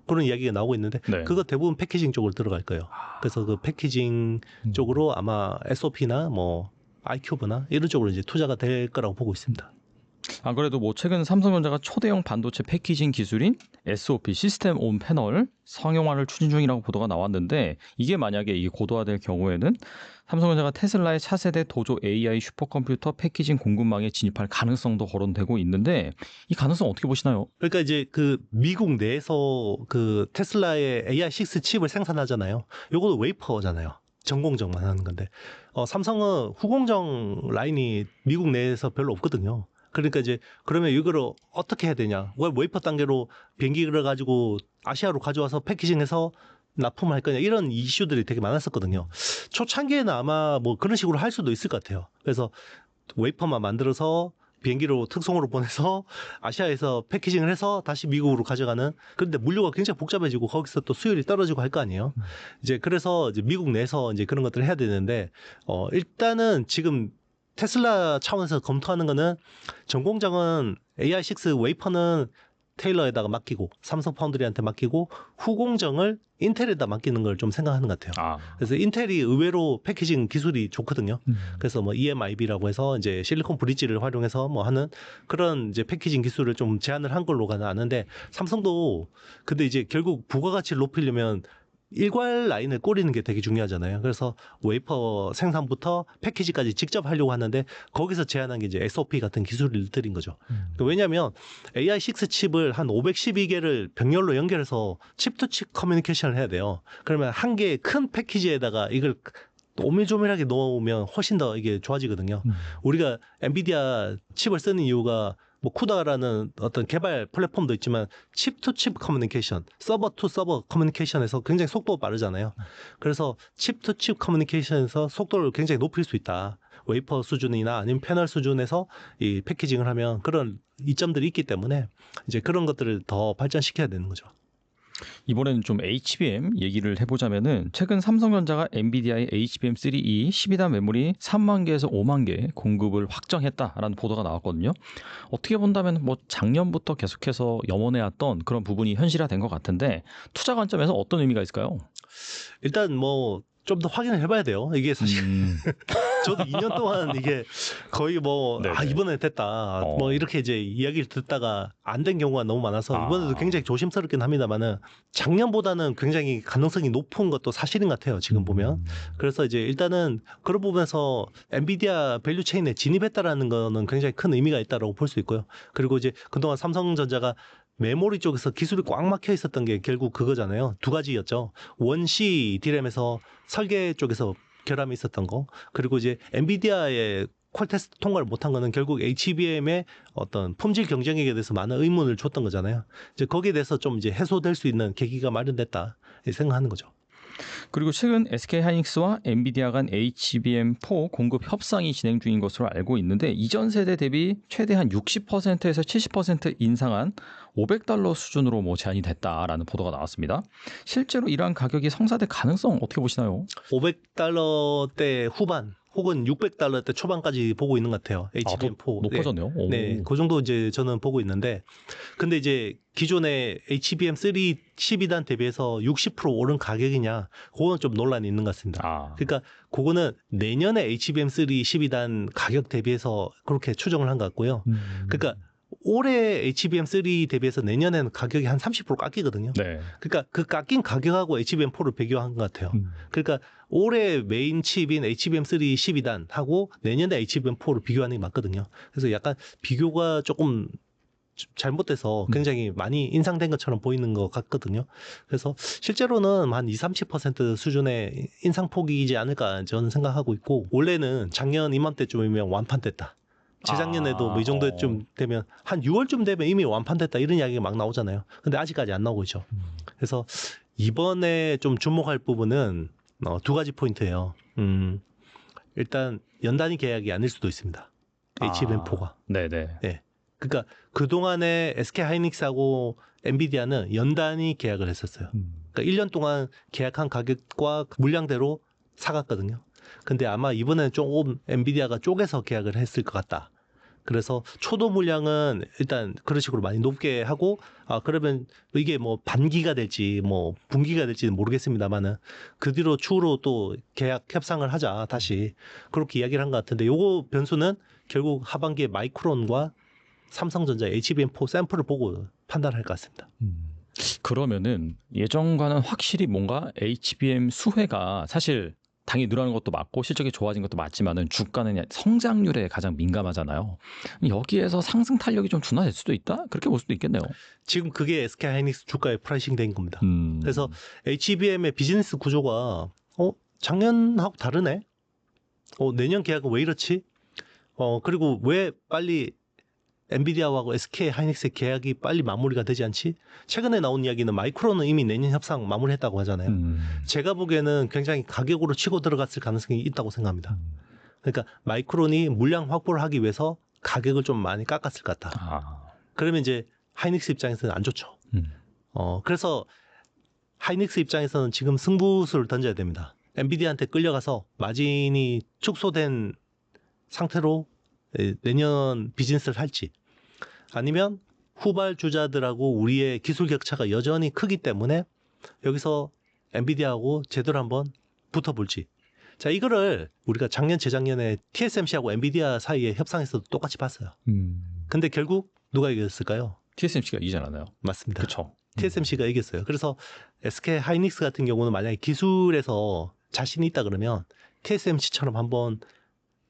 [SPEAKER 1] 그런 이야기가 나오고 있는데
[SPEAKER 2] 네.
[SPEAKER 1] 그거 대부분 패키징 쪽으로 들어갈 거예요. 그래서 그 패키징 쪽으로 아마 SOP나 뭐 iCube나 이런 쪽으로 이제 투자가 될 거라고 보고 있습니다.
[SPEAKER 2] 안 그래도 뭐 최근 삼성전자가 초대형 반도체 패키징 기술인 SOP 시스템 온 패널 상용화를 추진 중이라고 보도가 나왔는데 이게 만약에 이게 고도화될 경우에는 삼성전자가 테슬라의 차세대 도조 AI 슈퍼컴퓨터 패키징 공급망에 진입할 가능성도 거론되고 있는데 이 가능성 어떻게 보시나요?
[SPEAKER 1] 그러니까 이제 그 미국 내에서 그 테슬라의 AI6 칩을 생산하잖아요. 요거도 웨이퍼잖아요. 전공정만 하는 건데 삼성은 후공정 라인이 미국 내에서 별로 없거든요. 그러니까 이제 그러면 이거를 어떻게 해야 되냐? 웨이퍼 단계로 비행기를 가지고 아시아로 가져와서 패키징해서 납품할 거냐 이런 이슈들이 되게 많았었거든요. 초창기에는 아마 뭐 그런 식으로 할 수도 있을 것 같아요. 그래서 웨이퍼만 만들어서 비행기로 특송으로 보내서 아시아에서 패키징을 해서 다시 미국으로 가져가는. 그런데 물류가 굉장히 복잡해지고 거기서 또 수율이 떨어지고 할 거 아니에요. 이제 그래서 이제 미국 내에서 이제 그런 것들을 해야 되는데 일단은 지금 테슬라 차원에서 검토하는 거는 전공장은 AI6 웨이퍼는 테일러에다가 맡기고 삼성 파운드리한테 맡기고 후공정을 인텔에다 맡기는 걸 좀 생각하는 것 같아요. 그래서 인텔이 의외로 패키징 기술이 좋거든요. 그래서 뭐 EMIB라고 해서 이제 실리콘 브릿지를 활용해서 뭐 하는 그런 이제 패키징 기술을 좀 제안을 한 걸로 아는데 삼성도 근데 이제 결국 부가가치를 높이려면 일괄 라인을 꼬리는 게 되게 중요하잖아요. 그래서 웨이퍼 생산부터 패키지까지 직접 하려고 하는데 거기서 제안한 게 이제 SOP 같은 기술들인 거죠. 왜냐하면 AI6 칩을 한 512개를 병렬로 연결해서 칩투칩 커뮤니케이션을 해야 돼요. 그러면 한 개의 큰 패키지에다가 이걸 오밀조밀하게 넣으면 훨씬 더 이게 좋아지거든요. 우리가 엔비디아 칩을 쓰는 이유가 뭐 쿠다라는 어떤 개발 플랫폼도 있지만 칩 투 칩 커뮤니케이션, 서버 투 서버 커뮤니케이션에서 굉장히 속도가 빠르잖아요. 그래서 칩 투 칩 커뮤니케이션에서 속도를 굉장히 높일 수 있다. 웨이퍼 수준이나 아니면 패널 수준에서 이 패키징을 하면 그런 이점들이 있기 때문에 이제 그런 것들을 더 발전시켜야 되는 거죠.
[SPEAKER 2] 이번에는 좀 HBM 얘기를 해보자면은 최근 삼성전자가 엔비디아의 HBM3E 12단 메모리 3만 개에서 5만 개 공급을 확정했다라는 보도가 나왔거든요. 어떻게 본다면 뭐 작년부터 계속해서 염원해왔던 그런 부분이 현실화된 것 같은데 투자 관점에서 어떤 의미가 있을까요?
[SPEAKER 1] 일단 뭐 좀 더 확인을 해봐야 돼요. 이게 사실 저도 2년 동안 이게 거의 뭐 이번에 됐다 뭐 이렇게 이제 이야기를 듣다가 안 된 경우가 너무 많아서 이번에도 굉장히 조심스럽긴 합니다만은 작년보다는 굉장히 가능성이 높은 것도 사실인 것 같아요. 지금 보면. 그래서 이제 일단은 그런 부분에서 엔비디아 밸류 체인에 진입했다라는 거는 굉장히 큰 의미가 있다고 볼 수 있고요. 그리고 이제 그동안 삼성전자가 메모리 쪽에서 기술이 꽉 막혀 있었던 게 결국 그거잖아요. 두 가지였죠. 원C D램에서 설계 쪽에서 결함이 있었던 거. 그리고 이제 엔비디아의 퀄 테스트 통과를 못한 거는 결국 HBM의 어떤 품질 경쟁력에 대해서 많은 의문을 줬던 거잖아요. 이제 거기에 대해서 좀 이제 해소될 수 있는 계기가 마련됐다 생각하는 거죠.
[SPEAKER 2] 그리고 최근 SK하이닉스와 엔비디아 간 HBM4 공급 협상이 진행 중인 것으로 알고 있는데 이전 세대 대비 최대 한 60%에서 70% 인상한 $500 수준으로 뭐 제한이 됐다라는 보도가 나왔습니다. 실제로 이러한 가격이 성사될 가능성 어떻게 보시나요?
[SPEAKER 1] $500대 후반 혹은 $600대 초반까지 보고 있는 것 같아요. HBM4.
[SPEAKER 2] 높아졌네요.
[SPEAKER 1] 네, 그 정도 이제 저는 보고 있는데, 근데 이제 기존의 HBM3 12단 대비해서 60% 오른 가격이냐, 그거는 좀 논란이 있는 것 같습니다. 그러니까 그거는 내년에 HBM3 12단 가격 대비해서 그렇게 추정을 한 것 같고요. 그러니까 올해 HBM3 대비해서 내년에는 가격이 한 30% 깎이거든요. 그러니까 그 깎인 가격하고 HBM4를 비교한 것 같아요. 그러니까 올해 메인 칩인 HBM3 12단하고 내년에 HBM4를 비교하는 게 맞거든요. 그래서 약간 비교가 조금 잘못돼서 굉장히 많이 인상된 것처럼 보이는 것 같거든요. 그래서 실제로는 한 20-30% 수준의 인상폭이지 않을까 저는 생각하고 있고, 원래는 작년 이맘때쯤이면 완판됐다. 재작년에도 뭐 이 정도쯤 되면 한 6월쯤 되면 이미 완판됐다 이런 이야기가 막 나오잖아요. 근데 아직까지 안 나오고 있죠. 그래서 이번에 좀 주목할 부분은 두 가지 포인트예요. 일단 연단위 계약이 아닐 수도 있습니다. HBM4가.
[SPEAKER 2] 네네.
[SPEAKER 1] 네. 그러니까 그 동안에 SK 하이닉스하고 엔비디아는 연단위 계약을 했었어요. 그러니까 1년 동안 계약한 가격과 물량대로 사갔거든요. 근데 아마 이번에는 조금 엔비디아가 쪼개서 계약을 했을 것 같다. 그래서 초도 물량은 일단 그런 식으로 많이 높게 하고, 그러면 이게 뭐 반기가 될지 뭐 분기가 될지는 모르겠습니다만은 그 뒤로 추후로 또 계약 협상을 하자 다시 그렇게 이야기를 한 것 같은데, 요거 변수는 결국 하반기에 마이크론과 삼성전자 HBM4 샘플을 보고 판단할 것 같습니다.
[SPEAKER 2] 그러면은 예전과는 확실히 뭔가 HBM 수혜가 사실 당연히 늘어나는 것도 맞고 실적이 좋아진 것도 맞지만은 주가는 성장률에 가장 민감하잖아요. 여기에서 상승 탄력이 좀 둔화될 수도 있다? 그렇게 볼 수도 있겠네요.
[SPEAKER 1] 지금 그게 SK 하이닉스 주가에 프라이싱 된 겁니다. 그래서 HBM의 비즈니스 구조가 작년하고 다르네? 내년 계약은 왜 이렇지? 그리고 왜 빨리 엔비디아하고 SK 하이닉스의 계약이 빨리 마무리가 되지 않지? 최근에 나온 이야기는 마이크론은 이미 내년 협상 마무리했다고 하잖아요. 제가 보기에는 굉장히 가격으로 치고 들어갔을 가능성이 있다고 생각합니다. 그러니까 마이크론이 물량 확보를 하기 위해서 가격을 좀 많이 깎았을 것 같다. 그러면 이제 하이닉스 입장에서는 안 좋죠. 그래서 하이닉스 입장에서는 지금 승부수를 던져야 됩니다. 엔비디아한테 끌려가서 마진이 축소된 상태로 내년 비즈니스를 할지, 아니면 후발주자들하고 우리의 기술 격차가 여전히 크기 때문에 여기서 엔비디아하고 제대로 한번 붙어볼지. 자, 이거를 우리가 작년 재작년에 TSMC하고 엔비디아 사이의 협상에서도 똑같이 봤어요. 근데 결국 누가 이겼을까요?
[SPEAKER 2] TSMC가 이기지 않았나요?
[SPEAKER 1] 맞습니다.
[SPEAKER 2] 그렇죠.
[SPEAKER 1] TSMC가 이겼어요. 그래서 SK 하이닉스 같은 경우는 만약에 기술에서 자신이 있다 그러면 TSMC처럼 한번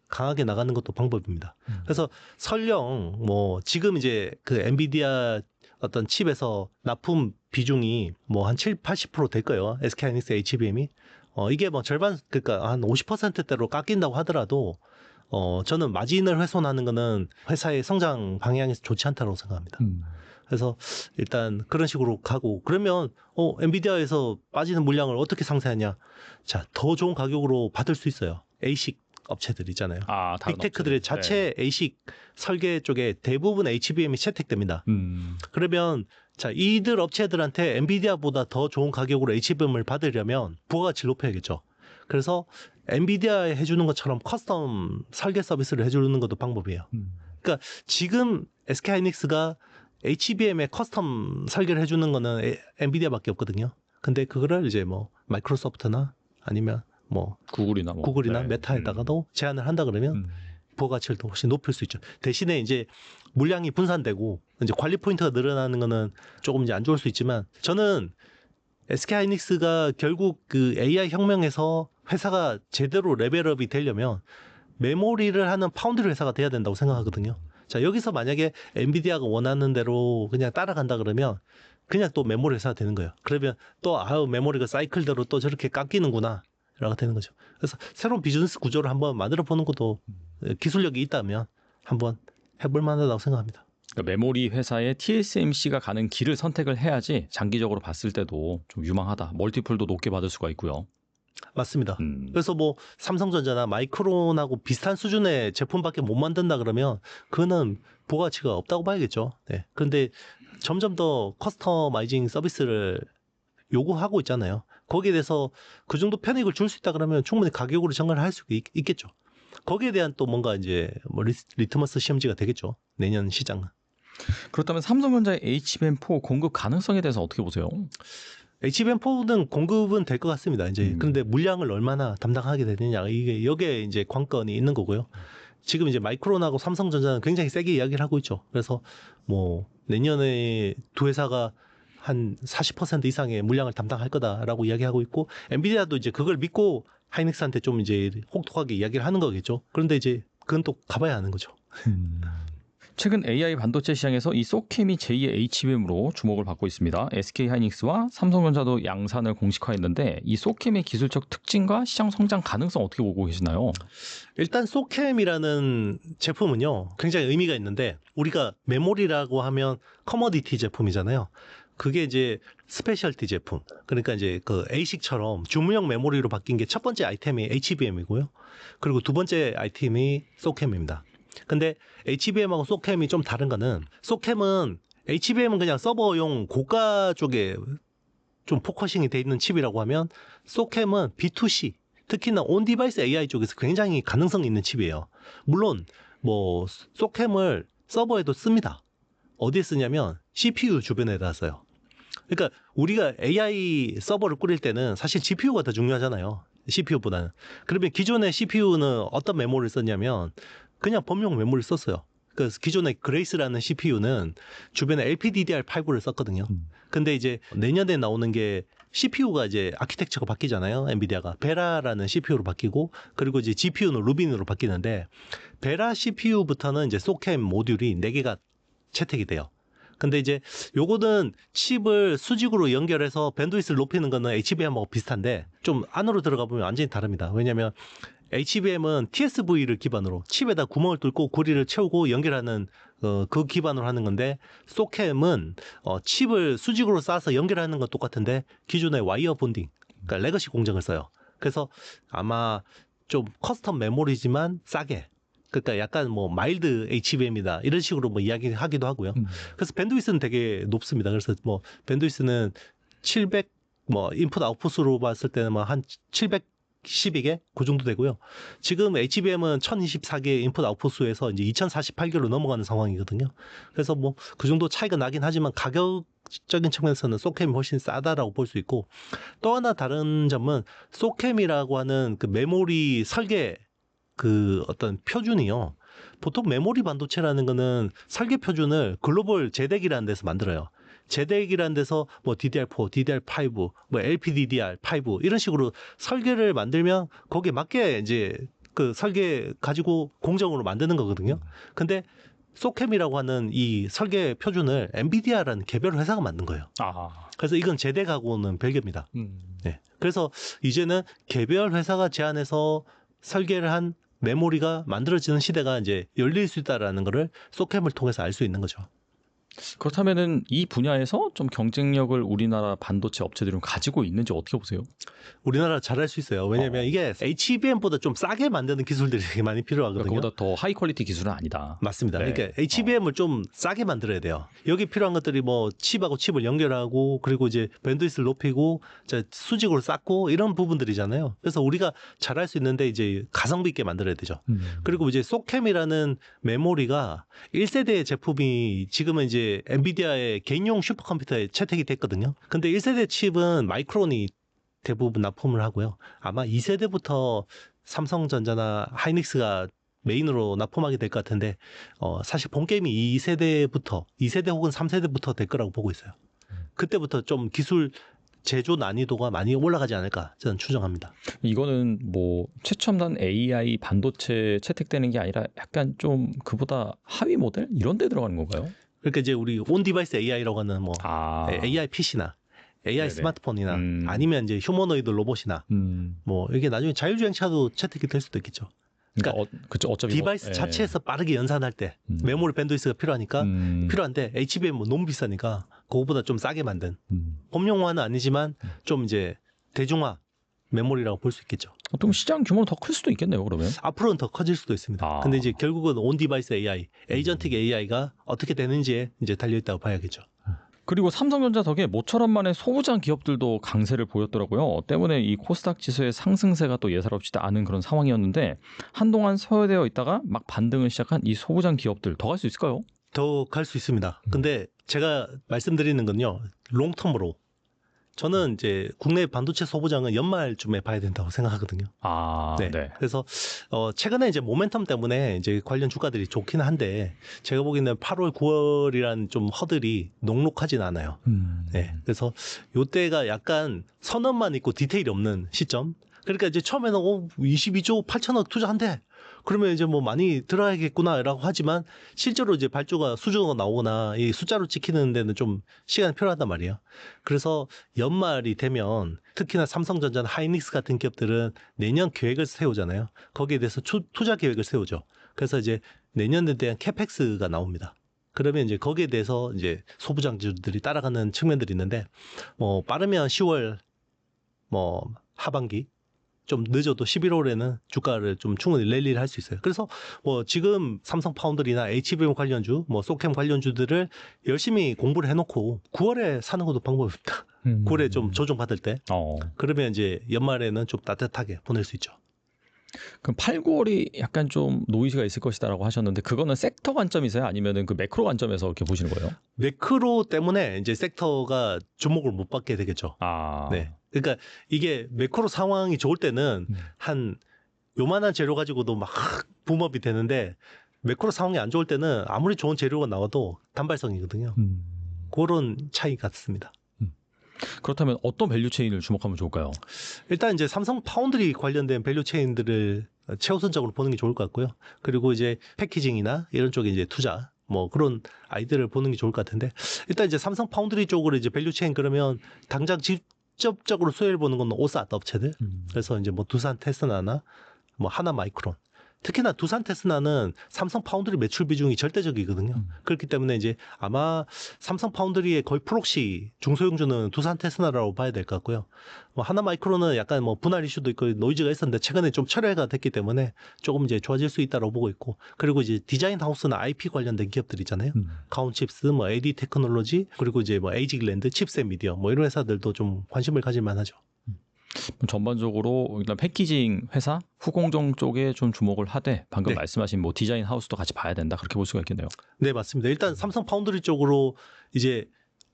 [SPEAKER 1] 강하게 나가는 것도 방법입니다. 그래서 설령 뭐 지금 이제 그 엔비디아 어떤 칩에서 납품 비중이 뭐 한 70-80% 될 거예요. SK 하이닉스 HBM이. 이게 뭐 절반, 그러니까 한 50%대로 깎인다고 하더라도 저는 마진을 훼손하는 거는 회사의 성장 방향에서 좋지 않다고 생각합니다. 그래서 일단 그런 식으로 가고, 그러면 엔비디아에서 빠지는 물량을 어떻게 상쇄하냐? 자, 더 좋은 가격으로 받을 수 있어요. ASIC 업체들 있잖아요. 빅테크들의 자체 ASIC 설계 쪽에 대부분 HBM이 채택됩니다. 그러면 자, 이들 업체들한테 엔비디아보다 더 좋은 가격으로 HBM을 받으려면 부가가치를 높여야겠죠. 그래서 엔비디아에 해주는 것처럼 커스텀 설계 서비스를 해주는 것도 방법이에요. 그러니까 지금 SK 하이닉스가 HBM에 커스텀 설계를 해주는 거는 엔비디아밖에 없거든요. 근데 그거를 이제 뭐 마이크로소프트나 아니면 뭐 구글이나
[SPEAKER 2] 네.
[SPEAKER 1] 메타에다가도 제안을 한다 그러면 부가가치를 더 훨씬 높일 수 있죠. 대신에 이제 물량이 분산되고 이제 관리 포인트가 늘어나는 거는 조금 이제 안 좋을 수 있지만, 저는 SK 하이닉스가 결국 그 AI 혁명에서 회사가 제대로 레벨업이 되려면 메모리를 하는 파운드리 회사가 돼야 된다고 생각하거든요. 자, 여기서 만약에 엔비디아가 원하는 대로 그냥 따라간다 그러면 그냥 또 메모리 회사가 되는 거예요. 그러면 또 메모리가 사이클대로 또 저렇게 깎이는구나 라고 되는 거죠. 그래서 새로운 비즈니스 구조를 한번 만들어 보는 것도 기술력이 있다면 한번 해볼 만하다고 생각합니다.
[SPEAKER 2] 그러니까 메모리 회사에 TSMC가 가는 길을 선택을 해야지 장기적으로 봤을 때도 좀 유망하다. 멀티플도 높게 받을 수가 있고요.
[SPEAKER 1] 맞습니다. 그래서 뭐 삼성전자나 마이크론하고 비슷한 수준의 제품밖에 못 만든다 그러면 그거는 부가가치가 없다고 봐야겠죠. 네. 그런데 점점 더 커스터마이징 서비스를 요구하고 있잖아요. 거기에 대해서 그 정도 편익을 줄 수 있다 그러면 충분히 가격으로 전가를 할 수 있겠죠. 거기에 대한 또 뭔가 이제 뭐 리트머스 시험지가 되겠죠. 내년 시장은.
[SPEAKER 2] 그렇다면 삼성전자의 HBM4 공급 가능성에 대해서 어떻게 보세요?
[SPEAKER 1] HBM4는 공급은 될 것 같습니다. 이제 그런데 물량을 얼마나 담당하게 되느냐, 이게 여기에 이제 관건이 있는 거고요. 지금 이제 마이크론하고 삼성전자는 굉장히 세게 이야기를 하고 있죠. 그래서 뭐 내년에 두 회사가 한 40% 이상의 물량을 담당할 거다라고 이야기하고 있고, 엔비디아도 이제 그걸 믿고 하이닉스한테 좀 이제 혹독하게 이야기를 하는 거겠죠. 그런데 이제 그건 또 가봐야 하는 거죠.
[SPEAKER 2] 최근 AI 반도체 시장에서 이 소캠이 제2의 HBM으로 주목을 받고 있습니다. SK하이닉스와 삼성전자도 양산을 공식화했는데 이 소캠의 기술적 특징과 시장 성장 가능성 어떻게 보고 계시나요?
[SPEAKER 1] 일단 소캠이라는 제품은요, 굉장히 의미가 있는데, 우리가 메모리라고 하면 커머디티 제품이잖아요. 그게 이제 스페셜티 제품. 그러니까 이제 그 ASIC처럼 주문형 메모리로 바뀐 게 첫 번째 아이템이 HBM이고요. 그리고 두 번째 아이템이 소캠입니다. 근데 HBM하고 소캠이 좀 다른 거는, 소캠은 HBM은 그냥 서버용 고가 쪽에 좀 포커싱이 돼 있는 칩이라고 하면, 소캠은 B2C, 특히나 온디바이스 AI 쪽에서 굉장히 가능성 있는 칩이에요. 물론 뭐 소캠을 서버에도 씁니다. 어디에 쓰냐면 CPU 주변에다 써요. 그러니까 우리가 AI 서버를 꾸릴 때는 사실 GPU가 더 중요하잖아요. CPU보다는. 그러면 기존의 CPU는 어떤 메모리를 썼냐면 그냥 범용 메모리를 썼어요. 그 기존의 그레이스라는 CPU는 주변에 LPDDR5를 썼거든요. 근데 이제 내년에 나오는 게 CPU가 이제 아키텍처가 바뀌잖아요. 엔비디아가 베라라는 CPU로 바뀌고, 그리고 이제 GPU는 루빈으로 바뀌는데, 베라 CPU부터는 이제 소캠 모듈이 4개가 채택이 돼요. 근데 이제 요거는 칩을 수직으로 연결해서 밴드위스를 높이는 거는 HBM하고 비슷한데, 좀 안으로 들어가 보면 완전히 다릅니다. 왜냐면 HBM은 TSV를 기반으로 칩에다 구멍을 뚫고 고리를 채우고 연결하는 그 기반으로 하는 건데, 소캠은 칩을 수직으로 쌓아서 연결하는 건 똑같은데 기존의 와이어 본딩, 그러니까 레거시 공정을 써요. 그래서 아마 좀 커스텀 메모리지만 싸게, 그러니까 약간 뭐 마일드 HBM이다 이런 식으로 뭐 이야기하기도 하고요. 그래서 밴드위스는 되게 높습니다. 그래서 뭐 밴드위스는 700 뭐 인풋 아웃풋으로 봤을 때는 뭐 한 712개 그 정도 되고요. 지금 HBM은 1024개 인풋 아웃풋 수에서 이제 2048개로 넘어가는 상황이거든요. 그래서 뭐 그 정도 차이가 나긴 하지만 가격적인 측면에서는 소캠이 훨씬 싸다라고 볼 수 있고, 또 하나 다른 점은 소캠이라고 하는 그 메모리 설계 그 어떤 표준이요. 보통 메모리 반도체라는 거는 설계 표준을 글로벌 제덱이라는 데서 만들어요. 제덱이라는 데서 뭐 DDR4, DDR5, 뭐 LPDDR5 이런 식으로 설계를 만들면 거기에 맞게 이제 그 설계 가지고 공정으로 만드는 거거든요. 근데 소캠이라고 하는 이 설계 표준을 엔비디아라는 개별 회사가 만든 거예요. 그래서 이건 제덱하고는 별개입니다. 네. 그래서 이제는 개별 회사가 제안해서 설계를 한 메모리가 만들어지는 시대가 이제 열릴 수 있다라는 거를 소캠을 통해서 알 수 있는 거죠.
[SPEAKER 2] 그렇다면은 이 분야에서 좀 경쟁력을 우리나라 반도체 업체들은 가지고 있는지 어떻게 보세요?
[SPEAKER 1] 우리나라 잘할 수 있어요. 왜냐하면 이게 HBM보다 좀 싸게 만드는 기술들이 되게 많이 필요하거든요.
[SPEAKER 2] 그보다 더 하이 퀄리티 기술은 아니다.
[SPEAKER 1] 맞습니다.
[SPEAKER 2] 네.
[SPEAKER 1] 그러니까 HBM을 좀 싸게 만들어야 돼요. 여기 필요한 것들이 뭐 칩하고 칩을 연결하고, 그리고 이제 밴드위스를 높이고 수직으로 쌓고 이런 부분들이잖아요. 그래서 우리가 잘할 수 있는데 이제 가성비 있게 만들어야 되죠. 그리고 이제 소캠이라는 메모리가 1세대 제품이 지금은 이제 엔비디아의 개인용 슈퍼컴퓨터에 채택이 됐거든요. 근데 1세대 칩은 마이크론이 대부분 납품을 하고요. 아마 2세대부터 삼성전자나 하이닉스가 메인으로 납품하게 될 것 같은데, 사실 본 게임이 2세대 혹은 3세대부터 될 거라고 보고 있어요. 그때부터 좀 기술 제조 난이도가 많이 올라가지 않을까 저는 추정합니다.
[SPEAKER 2] 이거는 뭐 최첨단 AI 반도체 채택되는 게 아니라 약간 좀 그보다 하위 모델 이런 데 들어가는 건가요?
[SPEAKER 1] 그러니까 이제 우리 온 디바이스 AI라고 하는 뭐 AI PC나 AI
[SPEAKER 2] 네네.
[SPEAKER 1] 스마트폰이나 아니면 이제 휴머노이드 로봇이나 뭐 이게 나중에 자율주행차도 채택이 될 수도 있겠죠. 그러니까
[SPEAKER 2] 그쵸, 어차피
[SPEAKER 1] 디바이스 자체에서 빠르게 연산할 때 메모리 밴드위스가 필요하니까 필요한데 HBM 뭐 너무 비싸니까 그거보다 좀 싸게 만든 범용화는 아니지만 좀 이제 대중화 메모리라고 볼 수 있겠죠.
[SPEAKER 2] 보통 시장 규모는 더 클 수도 있겠네요. 그러면
[SPEAKER 1] 앞으로는 더 커질 수도 있습니다. 근데 이제 결국은 온 디바이스 AI, 에이전틱 AI가 어떻게 되는지에 이제 달려 있다고 봐야겠죠.
[SPEAKER 2] 그리고 삼성전자 덕에 모처럼 만의 소부장 기업들도 강세를 보였더라고요. 때문에 이 코스닥 지수의 상승세가 또 예사롭지도 않은 그런 상황이었는데 한동안 소외되어 있다가 막 반등을 시작한 이 소부장 기업들 더 갈 수 있을까요?
[SPEAKER 1] 더 갈 수 있습니다. 근데 제가 말씀드리는 건요, 롱텀으로. 저는 이제 국내 반도체 소부장은 연말쯤에 봐야 된다고 생각하거든요. 네. 그래서 최근에 이제 모멘텀 때문에 이제 관련 주가들이 좋긴 한데 제가 보기에는 8월, 9월이란 좀 허들이 녹록하진 않아요. 네. 그래서 요때가 약간 선언만 있고 디테일이 없는 시점. 그러니까 이제 처음에는 22조 8천억 투자한대. 그러면 이제 뭐 많이 들어야겠구나라고 하지만 실제로 이제 발주가 수주가 나오거나 이 숫자로 찍히는 데는 좀 시간이 필요하단 말이에요. 그래서 연말이 되면 특히나 삼성전자나 하이닉스 같은 기업들은 내년 계획을 세우잖아요. 거기에 대해서 투자 계획을 세우죠. 그래서 이제 내년에 대한 캐펙스가 나옵니다. 그러면 이제 거기에 대해서 이제 소부장주들이 따라가는 측면들이 있는데 뭐 빠르면 10월 뭐 하반기 좀 늦어도 11월에는 주가를 좀 충분히 랠리를 할 수 있어요. 그래서 뭐 지금 삼성 파운드리나 HBM 관련주, 뭐 소캠 관련주들을 열심히 공부를 해놓고 9월에 사는 것도 방법입니다. 9월에 좀 조정받을 때. 그러면 이제 연말에는 좀 따뜻하게 보낼 수 있죠.
[SPEAKER 2] 그럼 8, 9월이 약간 좀 노이즈가 있을 것이다라고 하셨는데 그거는 섹터 관점이세요? 아니면은 그 매크로 관점에서 이렇게 보시는 거예요?
[SPEAKER 1] 매크로 때문에 이제 섹터가 주목을 못 받게 되겠죠. 네. 그러니까 이게 매크로 상황이 좋을 때는 한 요만한 재료 가지고도 막 붐업이 되는데 매크로 상황이 안 좋을 때는 아무리 좋은 재료가 나와도 단발성이거든요. 그런 차이 같습니다.
[SPEAKER 2] 그렇다면 어떤 밸류 체인을 주목하면 좋을까요?
[SPEAKER 1] 일단 이제 삼성 파운드리 관련된 밸류 체인들을 최우선적으로 보는 게 좋을 것 같고요. 그리고 이제 패키징이나 이런 쪽에 이제 투자 뭐 그런 아이들을 보는 게 좋을 것 같은데 일단 이제 삼성 파운드리 쪽으로 이제 밸류 체인 그러면 당장 직접적으로 수혜를 보는 건 오사드 업체들. 그래서 이제 뭐 두산 테스나나 뭐 하나 마이크론. 특히나 두산 테스나는 삼성 파운드리 매출 비중이 절대적이거든요. 그렇기 때문에 이제 아마 삼성 파운드리의 거의 프록시 중소형주는 두산 테스나라고 봐야 될 것 같고요. 뭐 하나 마이크론은 약간 뭐 분할 이슈도 있고 노이즈가 있었는데 최근에 좀 철회가 됐기 때문에 조금 이제 좋아질 수 있다고 보고 있고 그리고 이제 디자인 하우스나 IP 관련된 기업들 있잖아요. 가온칩스, 뭐 AD 테크놀로지 그리고 이제 뭐 에이직랜드, 칩셋 미디어 뭐 이런 회사들도 좀 관심을 가질 만하죠.
[SPEAKER 2] 전반적으로 일단 패키징 회사, 후공정 쪽에 좀 주목을 하되 방금
[SPEAKER 1] 네.
[SPEAKER 2] 말씀하신 뭐 디자인 하우스도 같이 봐야 된다 그렇게 볼 수가 있겠네요.
[SPEAKER 1] 네, 맞습니다. 일단 삼성 파운드리 쪽으로 이제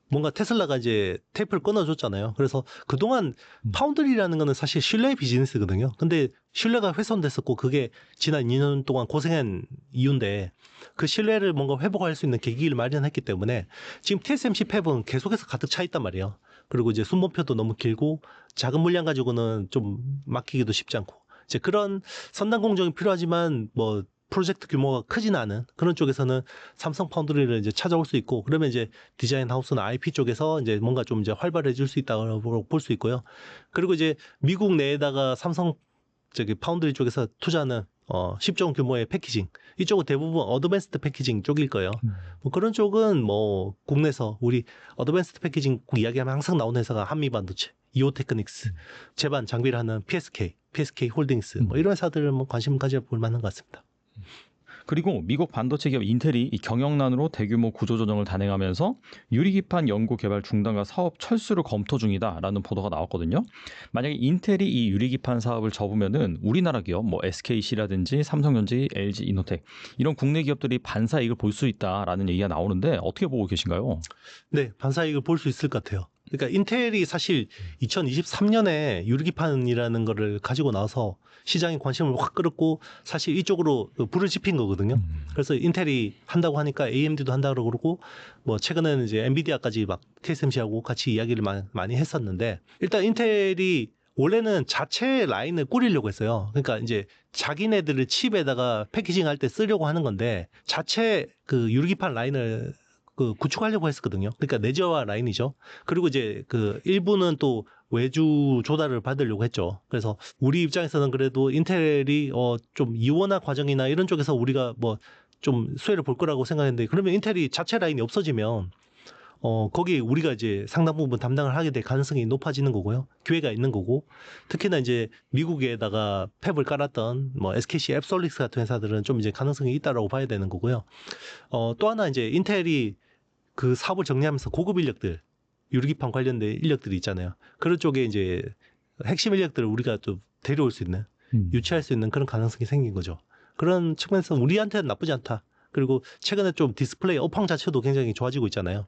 [SPEAKER 1] 뭔가 테슬라가 이제 테이프를 끊어줬잖아요. 그래서 그동안 파운드리라는 거는 사실 신뢰의 비즈니스거든요. 근데 신뢰가 훼손됐었고 그게 지난 2년 동안 고생한 이유인데 그 신뢰를 뭔가 회복할 수 있는 계기를 마련했기 때문에 지금 TSMC 팹은 계속해서 가득 차 있단 말이에요. 그리고 이제 순번표도 너무 길고 작은 물량 가지고는 좀 맡기기도 쉽지 않고 이제 그런 선단 공정이 필요하지만 뭐 프로젝트 규모가 크진 않은 그런 쪽에서는 삼성 파운드리를 이제 찾아올 수 있고 그러면 이제 디자인 하우스나 IP 쪽에서 이제 뭔가 좀 이제 활발해질 수 있다고 볼 수 있고요. 그리고 이제 미국 내에다가 삼성 파운드리 쪽에서 투자하는 10조 원 규모의 패키징 이쪽은 대부분 어드밴스드 패키징 쪽일 거예요. 뭐 그런 쪽은 뭐 국내에서 우리 어드밴스드 패키징 이야기하면 항상 나오는 회사가 한미반도체, 이오테크닉스, 제반 장비를 하는 PSK 홀딩스 뭐 이런 회사들은 뭐 관심 가져볼 만한 것 같습니다.
[SPEAKER 2] 그리고 미국 반도체 기업 인텔이 이 경영난으로 대규모 구조조정을 단행하면서 유리기판 연구 개발 중단과 사업 철수를 검토 중이다라는 보도가 나왔거든요. 만약에 인텔이 이 유리기판 사업을 접으면은 우리나라 기업 뭐 SKC라든지 삼성전자, LG 이노텍 이런 국내 기업들이 반사이익을 볼 수 있다라는 얘기가 나오는데 어떻게 보고 계신가요?
[SPEAKER 1] 네, 반사이익을 볼 수 있을 것 같아요. 그러니까 인텔이 사실 2023년에 유리기판이라는 거를 가지고 나와서 시장의 관심을 확 끌었고 사실 이쪽으로 불을 지핀 거거든요. 그래서 인텔이 한다고 하니까 AMD도 한다고 그러고 뭐 최근에는 이제 엔비디아까지 막 TSMC하고 같이 이야기를 많이 했었는데 일단 인텔이 원래는 자체 라인을 꾸리려고 했어요. 그러니까 이제 자기네들을 칩에다가 패키징 할 때 쓰려고 하는 건데 자체 그 유리기판 라인을 구축하려고 했었거든요. 그러니까 내재화 라인이죠. 그리고 이제 그 일부는 또 외주 조달을 받으려고 했죠. 그래서 우리 입장에서는 그래도 인텔이 좀 이원화 과정이나 이런 쪽에서 우리가 뭐 좀 수혜를 볼 거라고 생각했는데 그러면 인텔이 자체 라인이 없어지면 거기 우리가 이제 상당 부분 담당을 하게 될 가능성이 높아지는 거고요. 기회가 있는 거고. 특히나 이제 미국에다가 팹을 깔았던 뭐 SKC 앱솔릭스 같은 회사들은 좀 이제 가능성이 있다라고 봐야 되는 거고요. 또 하나 이제 인텔이 그 사업을 정리하면서 고급 인력들, 유리기판 관련된 인력들이 있잖아요. 그런 쪽에 이제 핵심 인력들을 우리가 좀 데려올 수 있는, 유치할 수 있는 그런 가능성이 생긴 거죠. 그런 측면에서 우리한테는 나쁘지 않다. 그리고 최근에 좀 디스플레이 업황 자체도 굉장히 좋아지고 있잖아요.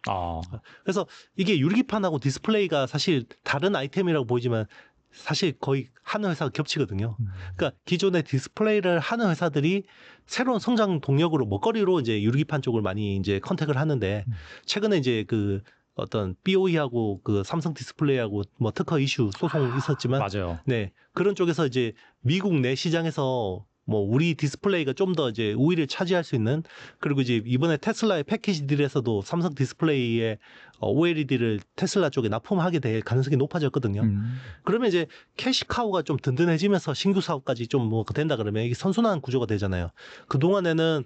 [SPEAKER 1] 그래서 이게 유리기판하고 디스플레이가 사실 다른 아이템이라고 보이지만 사실 거의 하는 회사가 겹치거든요. 그러니까 기존의 디스플레이를 하는 회사들이 새로운 성장 동력으로 먹거리로 이제 유리기판 쪽을 많이 이제 컨택을 하는데 최근에 이제 그 어떤 BOE하고 그 삼성 디스플레이하고 뭐 특허 이슈 소송 있었지만
[SPEAKER 2] 맞아요.
[SPEAKER 1] 네. 그런 쪽에서 이제 미국 내 시장에서 뭐 우리 디스플레이가 좀 더 이제 우위를 차지할 수 있는, 그리고 이제 이번에 테슬라의 패키지 딜에서도 삼성 디스플레이의 OLED를 테슬라 쪽에 납품하게 될 가능성이 높아졌거든요. 그러면 이제 캐시카우가 좀 든든해지면서 신규 사업까지 좀 뭐 된다 그러면 이게 선순환 구조가 되잖아요. 그동안에는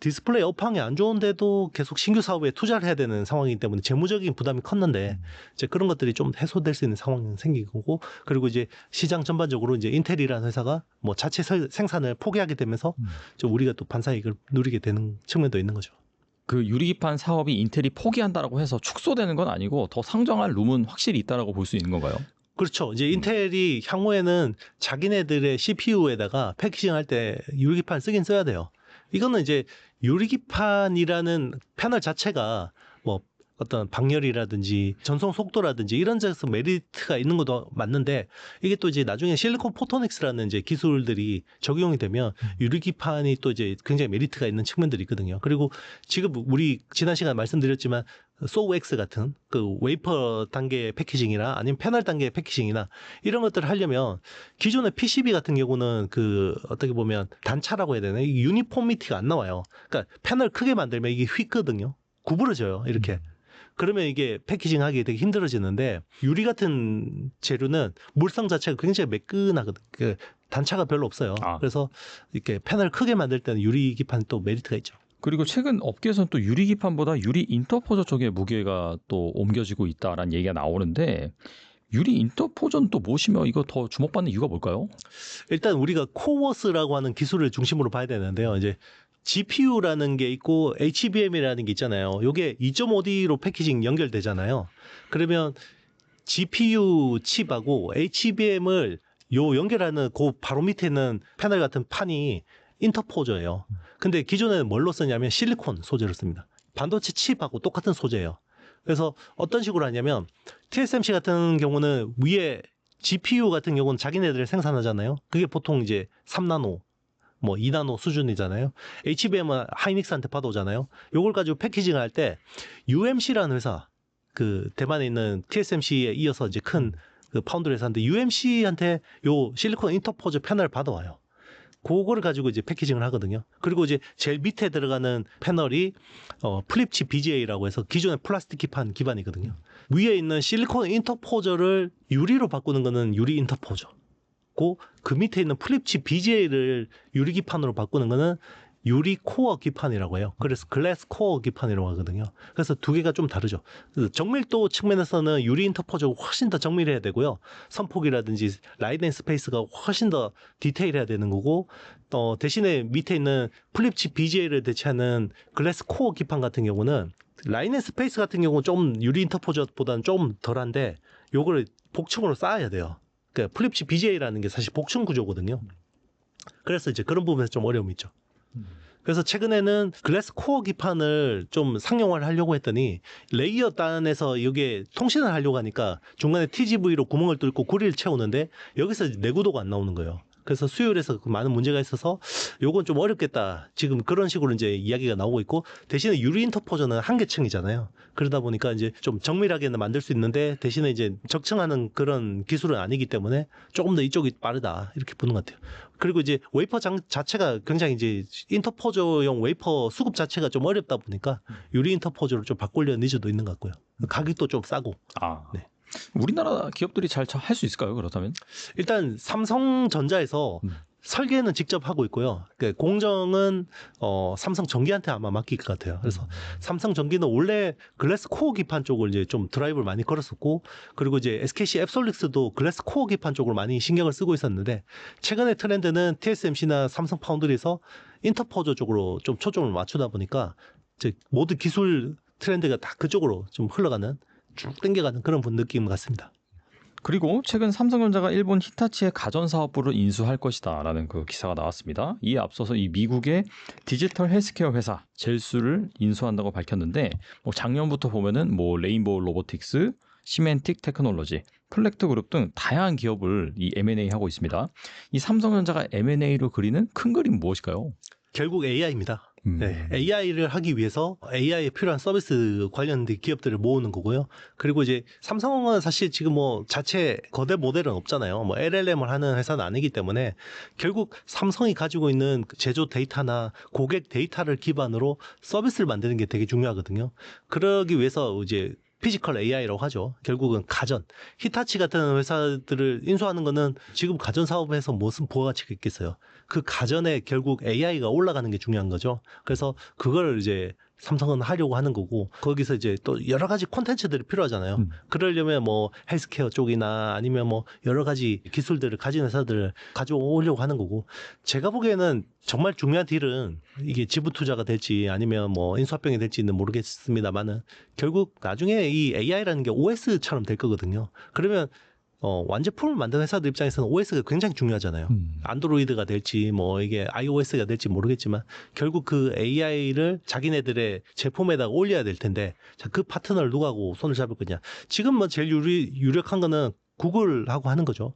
[SPEAKER 1] 디스플레이 업황이 안 좋은데도 계속 신규 사업에 투자를 해야 되는 상황이기 때문에 재무적인 부담이 컸는데 이제 그런 것들이 좀 해소될 수 있는 상황이 생기고, 그리고 이제 시장 전반적으로 이제 인텔이라는 회사가 뭐 자체 생산을 포기하게 되면서 좀 우리가 또 반사이익을 누리게 되는 측면도 있는 거죠.
[SPEAKER 2] 그 유리기판 사업이 인텔이 포기한다라고 해서 축소되는 건 아니고 더 상정할 룸은 확실히 있다라고 볼 수 있는 건가요?
[SPEAKER 1] 그렇죠. 이제 인텔이 향후에는 자기네들의 CPU에다가 패키징 할 때 유리기판 쓰긴 써야 돼요. 이거는 이제 유리기판이라는 패널 자체가 뭐 어떤 방열이라든지 전송 속도라든지 이런 데서 메리트가 있는 것도 맞는데, 이게 또 이제 나중에 실리콘 포토닉스라는 이제 기술들이 적용이 되면 유리기판이 또 이제 굉장히 메리트가 있는 측면들이 있거든요. 그리고 지금 우리 지난 시간에 말씀드렸지만 소우엑스 같은 그 웨이퍼 단계의 패키징이나 아니면 패널 단계의 패키징이나 이런 것들을 하려면 기존의 PCB 같은 경우는 그 어떻게 보면 단차라고 해야 되나, 이 유니폼미티가 안 나와요. 그러니까 패널 크게 만들면 이게 휘거든요. 구부러져요. 이렇게. 그러면 이게 패키징하기 되게 힘들어지는데, 유리 같은 재료는 물성 자체가 굉장히 매끈하거든. 그 단차가 별로 없어요. 그래서 이렇게 패널 크게 만들 때는 유리 기판 또 메리트가 있죠.
[SPEAKER 2] 그리고 최근 업계에서는 또 유리기판보다 유리 인터포저 쪽에 무게가 또 옮겨지고 있다라는 얘기가 나오는데, 유리 인터포저는 또 무엇이며 이거 더 주목받는 이유가 뭘까요?
[SPEAKER 1] 일단 우리가 코워스라고 하는 기술을 중심으로 봐야 되는데요. 이제 GPU라는 게 있고 HBM이라는 게 있잖아요. 요게 2.5D로 패키징 연결되잖아요. 그러면 GPU 칩하고 HBM을 요 연결하는 그 바로 밑에 있는 패널 같은 판이 인터포저예요. 근데 기존에는 뭘로 쓰냐면 실리콘 소재로 씁니다. 반도체 칩하고 똑같은 소재예요. 그래서 어떤 식으로 하냐면 TSMC 같은 경우는 위에 GPU 같은 경우는 자기네들 생산하잖아요. 그게 보통 이제 3나노 뭐 2나노 수준이잖아요. HBM은 하이닉스한테 받아오잖아요. 요걸 가지고 패키징을 할 때 UMC라는 회사, 그 대만에 있는 TSMC에 이어서 이제 큰 그 파운드리 회사인데 UMC한테 요 실리콘 인터포저 패널을 받아와요. 그거를 가지고 이제 패키징을 하거든요. 그리고 이제 제일 밑에 들어가는 패널이 플립칩 BGA라고 해서 기존의 플라스틱 기판 기반이거든요. 위에 있는 실리콘 인터포저를 유리로 바꾸는 거는 유리 인터포저. 그 밑에 있는 플립칩 BGA를 유리 기판으로 바꾸는 거는 유리 코어 기판이라고 해요. 그래서 글래스 코어 기판이라고 하거든요. 그래서 두 개가 좀 다르죠. 정밀도 측면에서는 유리 인터포저가 훨씬 더 정밀해야 되고요. 선폭이라든지 라이트 앤 스페이스가 훨씬 더 디테일해야 되는 거고, 대신에 밑에 있는 플립칩 BGA를 대체하는 글래스 코어 기판 같은 경우는 라이트 앤 스페이스 같은 경우는 좀 유리 인터포저보다는 좀 덜한데 요거를 복층으로 쌓아야 돼요. 그러니까 플립칩 BGA라는 게 사실 복층 구조거든요. 그래서 이제 그런 부분에서 좀 어려움이 있죠. 그래서 최근에는 글래스 코어 기판을 좀 상용화를 하려고 했더니 레이어 단에서 이게 통신을 하려고 하니까 중간에 TGV로 구멍을 뚫고 구리를 채우는데 여기서 내구도가 안 나오는 거예요. 그래서 수율에서 많은 문제가 있어서 요건 좀 어렵겠다. 지금 그런 식으로 이제 이야기가 나오고 있고, 대신에 유리 인터포저는 한계층이잖아요. 그러다 보니까 이제 좀 정밀하게는 만들 수 있는데 대신에 이제 적층하는 그런 기술은 아니기 때문에 조금 더 이쪽이 빠르다. 이렇게 보는 것 같아요. 그리고 이제 웨이퍼 자체가 굉장히 이제 인터포저용 웨이퍼 수급 자체가 좀 어렵다 보니까 유리 인터포저로 좀 바꾸려는 니즈도 있는 것 같고요. 가격도 좀 싸고.
[SPEAKER 2] 네. 우리나라 기업들이 잘 할 수 있을까요? 그렇다면?
[SPEAKER 1] 일단 삼성전자에서 설계는 직접 하고 있고요. 공정은 삼성전기한테 아마 맡길 것 같아요. 그래서 삼성전기는 원래 글래스 코어 기판 쪽을 이제 좀 드라이브를 많이 걸었었고, 그리고 이제 SKC 앱솔릭스도 글래스 코어 기판 쪽으로 많이 신경을 쓰고 있었는데, 최근의 트렌드는 TSMC나 삼성 파운드리에서 인터포저 쪽으로 좀 초점을 맞추다 보니까 이제 모든 기술 트렌드가 다 그쪽으로 좀 흘러가는, 쭉 당겨가는 그런 느낌 같습니다.
[SPEAKER 2] 그리고 최근 삼성전자가 일본 히타치의 가전사업부를 인수할 것이다라는 그 기사가 나왔습니다. 이에 앞서서 이 미국의 디지털 헬스케어 회사 젤수를 인수한다고 밝혔는데, 뭐 작년부터 보면은 뭐 레인보우 로보틱스, 시멘틱 테크놀로지, 플렉트 그룹 등 다양한 기업을 이 M&A 하고 있습니다. 이 삼성전자가 M&A로 그리는 큰 그림 무엇일까요?
[SPEAKER 1] 결국 AI입니다. 네, AI를 하기 위해서 AI에 필요한 서비스 관련 기업들을 모으는 거고요. 그리고 이제 삼성은 사실 지금 뭐 자체 거대 모델은 없잖아요. 뭐 LLM을 하는 회사는 아니기 때문에 결국 삼성이 가지고 있는 제조 데이터나 고객 데이터를 기반으로 서비스를 만드는 게 되게 중요하거든요. 그러기 위해서 이제 피지컬 AI라고 하죠. 결국은 가전. 히타치 같은 회사들을 인수하는 거는 지금 가전 사업에서 무슨 부가가치가 있겠어요. 그 가전에 결국 AI가 올라가는 게 중요한 거죠. 그래서 그걸 이제 삼성은 하려고 하는 거고, 거기서 이제 또 여러 가지 콘텐츠들이 필요하잖아요. 그러려면 뭐 헬스케어 쪽이나 아니면 뭐 여러 가지 기술들을 가진 회사들을 가져오려고 하는 거고, 제가 보기에는 정말 중요한 딜은 이게 지분 투자가 될지 아니면 뭐 인수합병이 될지는 모르겠습니다만은 결국 나중에 이 AI라는 게 OS처럼 될 거거든요. 그러면 완제품을 만드는 회사들 입장에서는 OS가 굉장히 중요하잖아요. 안드로이드가 될지 뭐 이게 iOS가 될지 모르겠지만 결국 그 AI를 자기네들의 제품에다가 올려야 될 텐데, 자, 그 파트너를 누구하고 손을 잡을 거냐. 지금 뭐 제일 유력한 거는 구글하고 하는 거죠.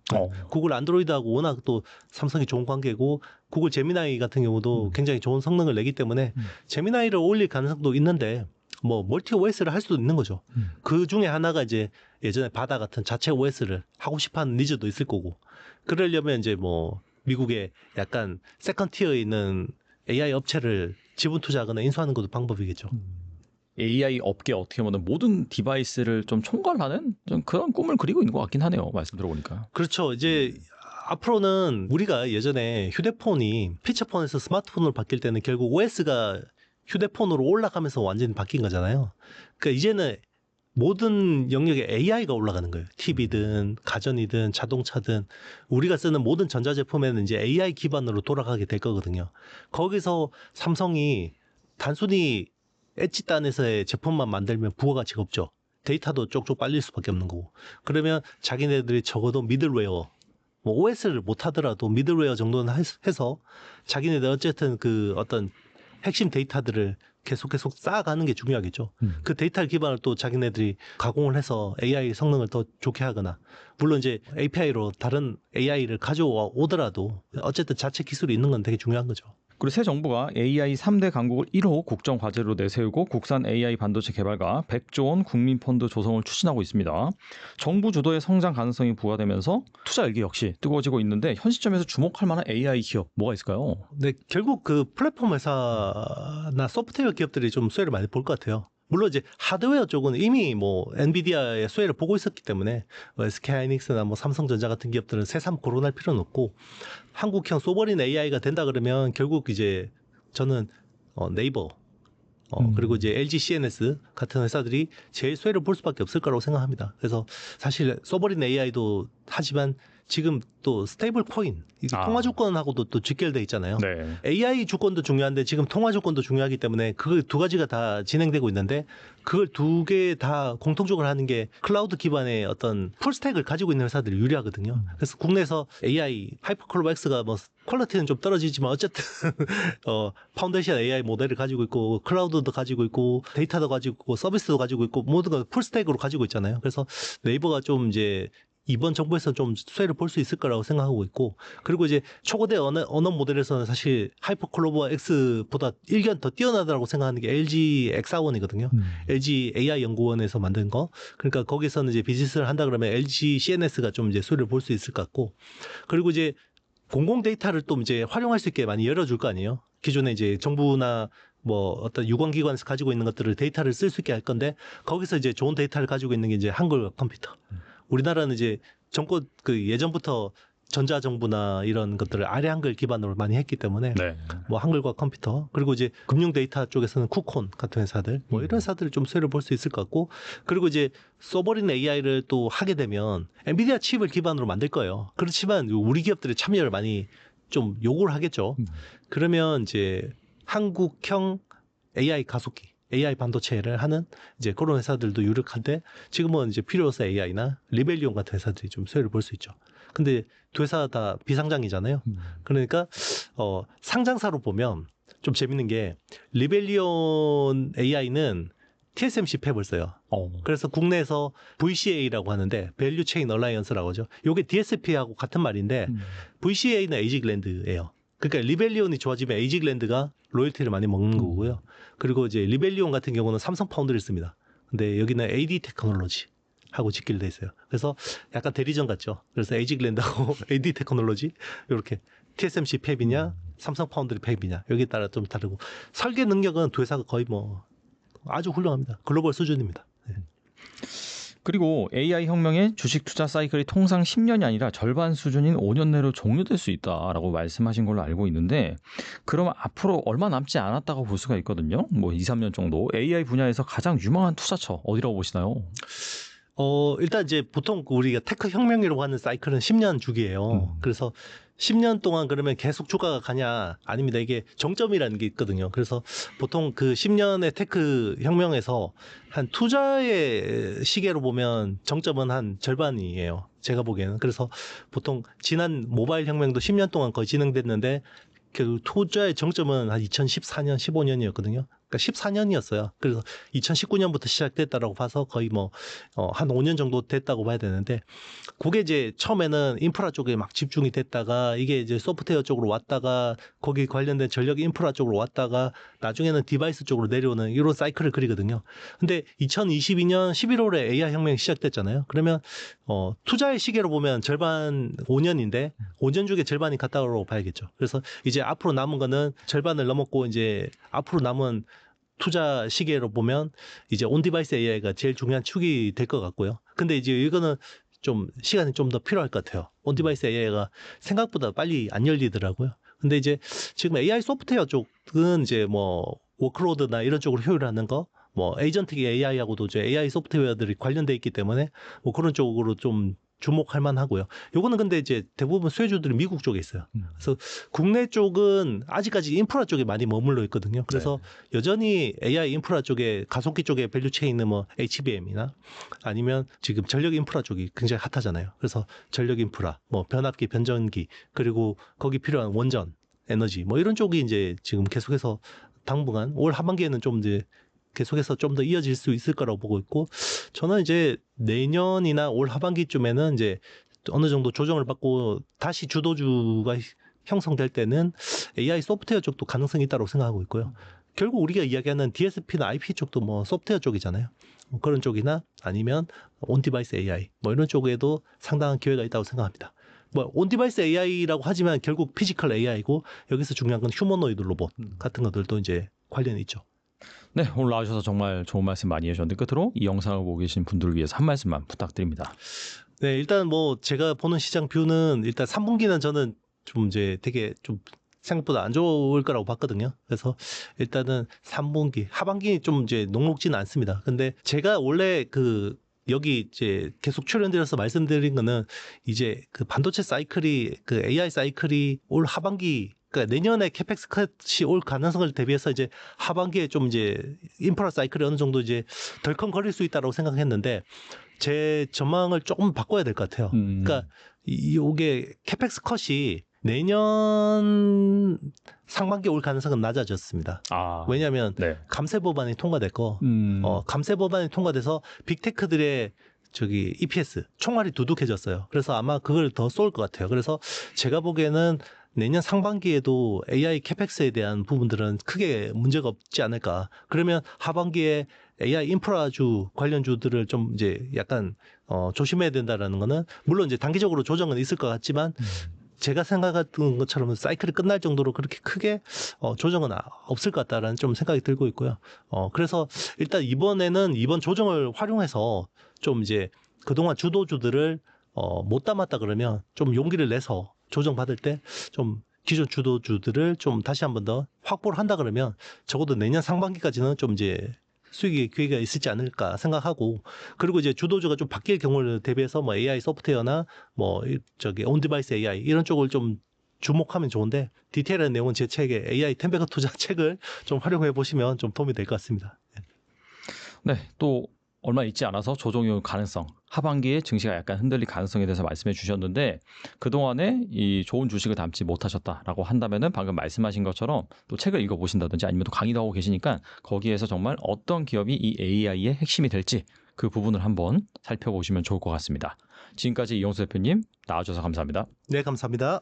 [SPEAKER 1] 구글 안드로이드하고 워낙 또 삼성이 좋은 관계고, 구글 제미나이 같은 경우도 굉장히 좋은 성능을 내기 때문에 제미나이를 올릴 가능성도 있는데, 뭐 멀티 OS를 할 수도 있는 거죠. 그 중에 하나가 이제 예전에 바다 같은 자체 OS를 하고 싶어하는 니즈도 있을 거고, 그러려면 이제 뭐 미국에 약간 세컨 티어에 있는 AI 업체를 지분 투자하거나 인수하는 것도 방법이겠죠.
[SPEAKER 2] AI 업계 어떻게 보면 모든 디바이스를 좀 총괄하는 좀 그런 꿈을 그리고 있는 것 같긴 하네요. 말씀 들어보니까.
[SPEAKER 1] 그렇죠. 이제 앞으로는 우리가 예전에 휴대폰이 피처폰에서 스마트폰으로 바뀔 때는 결국 OS가 휴대폰으로 올라가면서 완전히 바뀐 거잖아요. 그러니까 이제는 모든 영역에 AI가 올라가는 거예요. TV든 가전이든 자동차든 우리가 쓰는 모든 전자제품에는 이제 AI 기반으로 돌아가게 될 거거든요. 거기서 삼성이 단순히 엣지단에서의 제품만 만들면 부가가치가 없죠. 데이터도 쪽쪽 빨릴 수밖에 없는 거고. 그러면 자기네들이 적어도 미들웨어, 뭐 OS를 못 하더라도 미들웨어 정도는 해서 자기네들 어쨌든 그 어떤 핵심 데이터들을 계속 쌓아가는 게 중요하겠죠. 그 데이터를 기반으로 또 자기네들이 가공을 해서 AI 성능을 더 좋게 하거나, 물론 이제 API로 다른 AI를 가져오더라도 어쨌든 자체 기술이 있는 건 되게 중요한 거죠.
[SPEAKER 2] 그리고 새 정부가 AI 3대 강국을 1호 국정 과제로 내세우고 국산 AI 반도체 개발과 100조 원 국민 펀드 조성을 추진하고 있습니다. 정부 주도의 성장 가능성이 부과되면서 투자 열기 역시 뜨거워지고 있는데, 현 시점에서 주목할 만한 AI 기업 뭐가 있을까요?
[SPEAKER 1] 네, 결국 그 플랫폼 회사나 소프트웨어 기업들이 좀 수혜를 많이 볼 것 같아요. 물론 이제 하드웨어 쪽은 이미 뭐 엔비디아의 수혜를 보고 있었기 때문에 SK하이닉스나 뭐 삼성전자 같은 기업들은 새삼 거론할 필요는 없고, 한국형 소버린 AI가 된다 그러면 결국 이제 저는 네이버 그리고 이제 LG CNS 같은 회사들이 제일 수혜를 볼 수밖에 없을 거라고 생각합니다. 그래서 사실 소버린 AI도 하지만 지금 또 스테이블 코인, 통화 주권하고도 또 직결돼 있잖아요.
[SPEAKER 2] 네.
[SPEAKER 1] AI 주권도 중요한데 지금 통화 주권도 중요하기 때문에 그 두 가지가 다 진행되고 있는데, 그걸 두 개 다 공통적으로 하는 게 클라우드 기반의 어떤 풀스택을 가지고 있는 회사들이 유리하거든요. 그래서 국내에서 AI 하이퍼클로버 X가 뭐 퀄리티는 좀 떨어지지만 어쨌든 파운데이션 AI 모델을 가지고 있고, 클라우드도 가지고 있고, 데이터도 가지고 있고, 서비스도 가지고 있고, 모든 걸 풀스택으로 가지고 있잖아요. 그래서 네이버가 좀 이제 이번 정부에서 좀 수혜를 볼 수 있을 거라고 생각하고 있고, 그리고 이제 초거대 언어 모델에서는 사실 하이퍼클로버 X보다 일견 더 뛰어나다고 생각하는 게 LG X4원이거든요. LG AI 연구원에서 만든 거. 그러니까 거기서는 이제 비즈니스를 한다 그러면 LG CNS가 좀 이제 수혜를 볼 수 있을 것 같고, 그리고 이제 공공 데이터를 또 이제 활용할 수 있게 많이 열어줄 거 아니에요. 기존에 이제 정부나 뭐 어떤 유관기관에서 가지고 있는 것들을 데이터를 쓸 수 있게 할 건데, 거기서 이제 좋은 데이터를 가지고 있는 게 이제 한글 컴퓨터. 우리나라는 이제 정권 그 예전부터 전자정부나 이런 것들을 아래 한글 기반으로 많이 했기 때문에
[SPEAKER 2] 네.
[SPEAKER 1] 뭐 한글과 컴퓨터, 그리고 이제 금융 데이터 쪽에서는 쿠콘 같은 회사들, 뭐 이런 회사들을 좀 수혜를 볼 수 있을 것 같고, 그리고 이제 소버린 AI를 또 하게 되면 엔비디아 칩을 기반으로 만들 거예요. 그렇지만 우리 기업들의 참여를 많이 좀 요구를 하겠죠. 그러면 이제 한국형 AI 가속기, AI 반도체를 하는 이제 그런 회사들도 유력한데, 지금은 이제 필요스 AI나 리벨리온 같은 회사들이 좀 수혜를 볼 수 있죠. 근데 두 회사 다 비상장이잖아요. 그러니까 상장사로 보면 좀 재밌는 게, 리벨리온 AI는 TSMC 팹을 써요. 그래서 국내에서 VCA라고 하는데, 밸류 체인 얼라이언스라고 하죠. 이게 DSP하고 같은 말인데 VCA는 에이지글랜드예요. 그러니까 리벨리온이 좋아지면 에이지글랜드가 로열티를 많이 먹는 거고요. 그리고 이제 리벨리온 같은 경우는 삼성 파운드를 씁니다. 근데 여기는 AD 테크놀로지 하고 짓기로 돼 있어요. 그래서 약간 대리전 같죠. 그래서 에이지글랜드하고 AD 테크놀로지 이렇게 TSMC 팹이냐 삼성 파운드리 팹이냐 여기에 따라 좀 다르고 설계 능력은 두 회사가 거의 뭐 아주 훌륭합니다. 글로벌 수준입니다. 네.
[SPEAKER 2] 그리고 AI 혁명의 주식 투자 사이클이 통상 10년이 아니라 절반 수준인 5년 내로 종료될 수 있다라고 말씀하신 걸로 알고 있는데 그러면 앞으로 얼마 남지 않았다고 볼 수가 있거든요. 뭐 2, 3년 정도. AI 분야에서 가장 유망한 투자처 어디라고 보시나요?
[SPEAKER 1] 일단 이제 보통 우리가 테크 혁명이라고 하는 사이클은 10년 주기예요. 그래서 10년 동안 그러면 계속 주가가 가냐? 아닙니다. 이게 정점이라는 게 있거든요. 그래서 보통 그 10년의 테크 혁명에서 한 투자의 시계로 보면 정점은 한 절반이에요. 제가 보기에는. 그래서 보통 지난 모바일 혁명도 10년 동안 거의 진행됐는데 그 투자의 정점은 한 2014년, 15년이었거든요. 그러니까 14년이었어요. 그래서 2019년부터 시작됐다라고 봐서 거의 뭐 한 5년 정도 됐다고 봐야 되는데 그게 이제 처음에는 인프라 쪽에 막 집중이 됐다가 이게 이제 소프트웨어 쪽으로 왔다가 거기 관련된 전력 인프라 쪽으로 왔다가 나중에는 디바이스 쪽으로 내려오는 이런 사이클을 그리거든요. 근데 2022년 11월에 AI 혁명이 시작됐잖아요. 그러면 투자의 시계로 보면 절반 5년인데 5년 중에 절반이 갔다고 봐야겠죠. 그래서 이제 앞으로 남은 거는 절반을 넘었고 이제 앞으로 남은 투자 시계로 보면 이제 온디바이스 AI가 제일 중요한 축이 될 것 같고요. 근데 이제 이거는 좀 시간이 좀 더 필요할 것 같아요. 온디바이스 AI가 생각보다 빨리 안 열리더라고요. 근데 이제 지금 AI 소프트웨어 쪽은 이제 뭐 워크로드나 이런 쪽으로 효율하는 거, 뭐 에이전틱 AI하고도 이제 AI 소프트웨어들이 관련돼 있기 때문에 뭐 그런 쪽으로 좀 주목할 만하고요. 요거는 근데 이제 대부분 수혜주들이 미국 쪽에 있어요. 그래서 국내 쪽은 아직까지 인프라 쪽에 많이 머물러 있거든요. 그래서 여전히 AI 인프라 쪽에 가속기 쪽에 밸류 체인은 뭐 HBM이나 아니면 지금 전력 인프라 쪽이 굉장히 핫하잖아요. 그래서 전력 인프라, 뭐 변압기, 변전기, 그리고 거기 필요한 원전, 에너지 뭐 이런 쪽이 이제 지금 계속해서 당분간 올 하반기에는 좀 이제 계속해서 좀 더 이어질 수 있을 거라고 보고 있고 저는 이제 내년이나 올 하반기쯤에는 이제 어느 정도 조정을 받고 다시 주도주가 형성될 때는 AI 소프트웨어 쪽도 가능성이 있다고 생각하고 있고요. 결국 우리가 이야기하는 DSP나 IP 쪽도 뭐 소프트웨어 쪽이잖아요. 뭐 그런 쪽이나 아니면 온디바이스 AI 뭐 이런 쪽에도 상당한 기회가 있다고 생각합니다. 뭐 온디바이스 AI라고 하지만 결국 피지컬 AI고 여기서 중요한 건 휴머노이드 로봇 같은 것들도 이제 관련이 있죠.
[SPEAKER 2] 네, 오늘 나와주셔서 정말 좋은 말씀 많이 해주셨는데 끝으로 이 영상을 보고 계신 분들을 위해서 한 말씀만 부탁드립니다.
[SPEAKER 1] 네, 일단 뭐 제가 보는 시장 뷰는 일단 3분기는 저는 좀 이제 되게 좀 생각보다 안 좋을 거라고 봤거든요. 그래서 일단은 3분기, 하반기 좀 이제 녹록지는 않습니다. 근데 제가 원래 여기 이제 계속 출연드려서 말씀드린 거는 이제 그 반도체 사이클이 그 AI 사이클이 올 하반기 그러니까 내년에 캐펙스 컷이 올 가능성을 대비해서 이제 하반기에 좀 이제 인프라 사이클이 어느 정도 이제 덜컹거릴 수 있다고 생각했는데 제 전망을 조금 바꿔야 될 것 같아요. 그러니까 이게 캐펙스 컷이 내년 상반기에 올 가능성은 낮아졌습니다. 왜냐하면
[SPEAKER 2] 네.
[SPEAKER 1] 감세 법안이 통과됐고 감세 법안이 통과돼서 빅테크들의 저기 EPS 총알이 두둑해졌어요. 그래서 아마 그걸 더 쏠 것 같아요. 그래서 제가 보기에는 내년 상반기에도 AI 캐펙스에 대한 부분들은 크게 문제가 없지 않을까. 그러면 하반기에 AI 인프라주 관련주들을 좀 이제 약간 조심해야 된다라는 거는 물론 이제 단기적으로 조정은 있을 것 같지만 제가 생각했던 것처럼 사이클이 끝날 정도로 그렇게 크게 조정은 없을 것 같다라는 좀 생각이 들고 있고요. 그래서 일단 이번에는 이번 조정을 활용해서 좀 이제 그동안 주도주들을 못 담았다 그러면 좀 용기를 내서 조정받을 때 좀 기존 주도주들을 좀 다시 한 번 더 확보를 한다 그러면 적어도 내년 상반기까지는 좀 이제 수익의 기회가 있을지 않을까 생각하고 그리고 이제 주도주가 좀 바뀔 경우를 대비해서 뭐 AI 소프트웨어나 뭐 저기 온디바이스 AI 이런 쪽을 좀 주목하면 좋은데 디테일한 내용은 제 책에 AI 텐베거 투자 책을 좀 활용해 보시면 좀 도움이 될 것 같습니다.
[SPEAKER 2] 네, 또 얼마 있지 않아서 조정의 가능성, 하반기에 증시가 약간 흔들릴 가능성에 대해서 말씀해 주셨는데 그동안에 이 좋은 주식을 담지 못하셨다라고 한다면은 방금 말씀하신 것처럼 또 책을 읽어보신다든지 아니면 또 강의도 하고 계시니까 거기에서 정말 어떤 기업이 이 AI의 핵심이 될지 그 부분을 한번 살펴보시면 좋을 것 같습니다. 지금까지 이영수 대표님 나와주셔서 감사합니다.
[SPEAKER 1] 네, 감사합니다.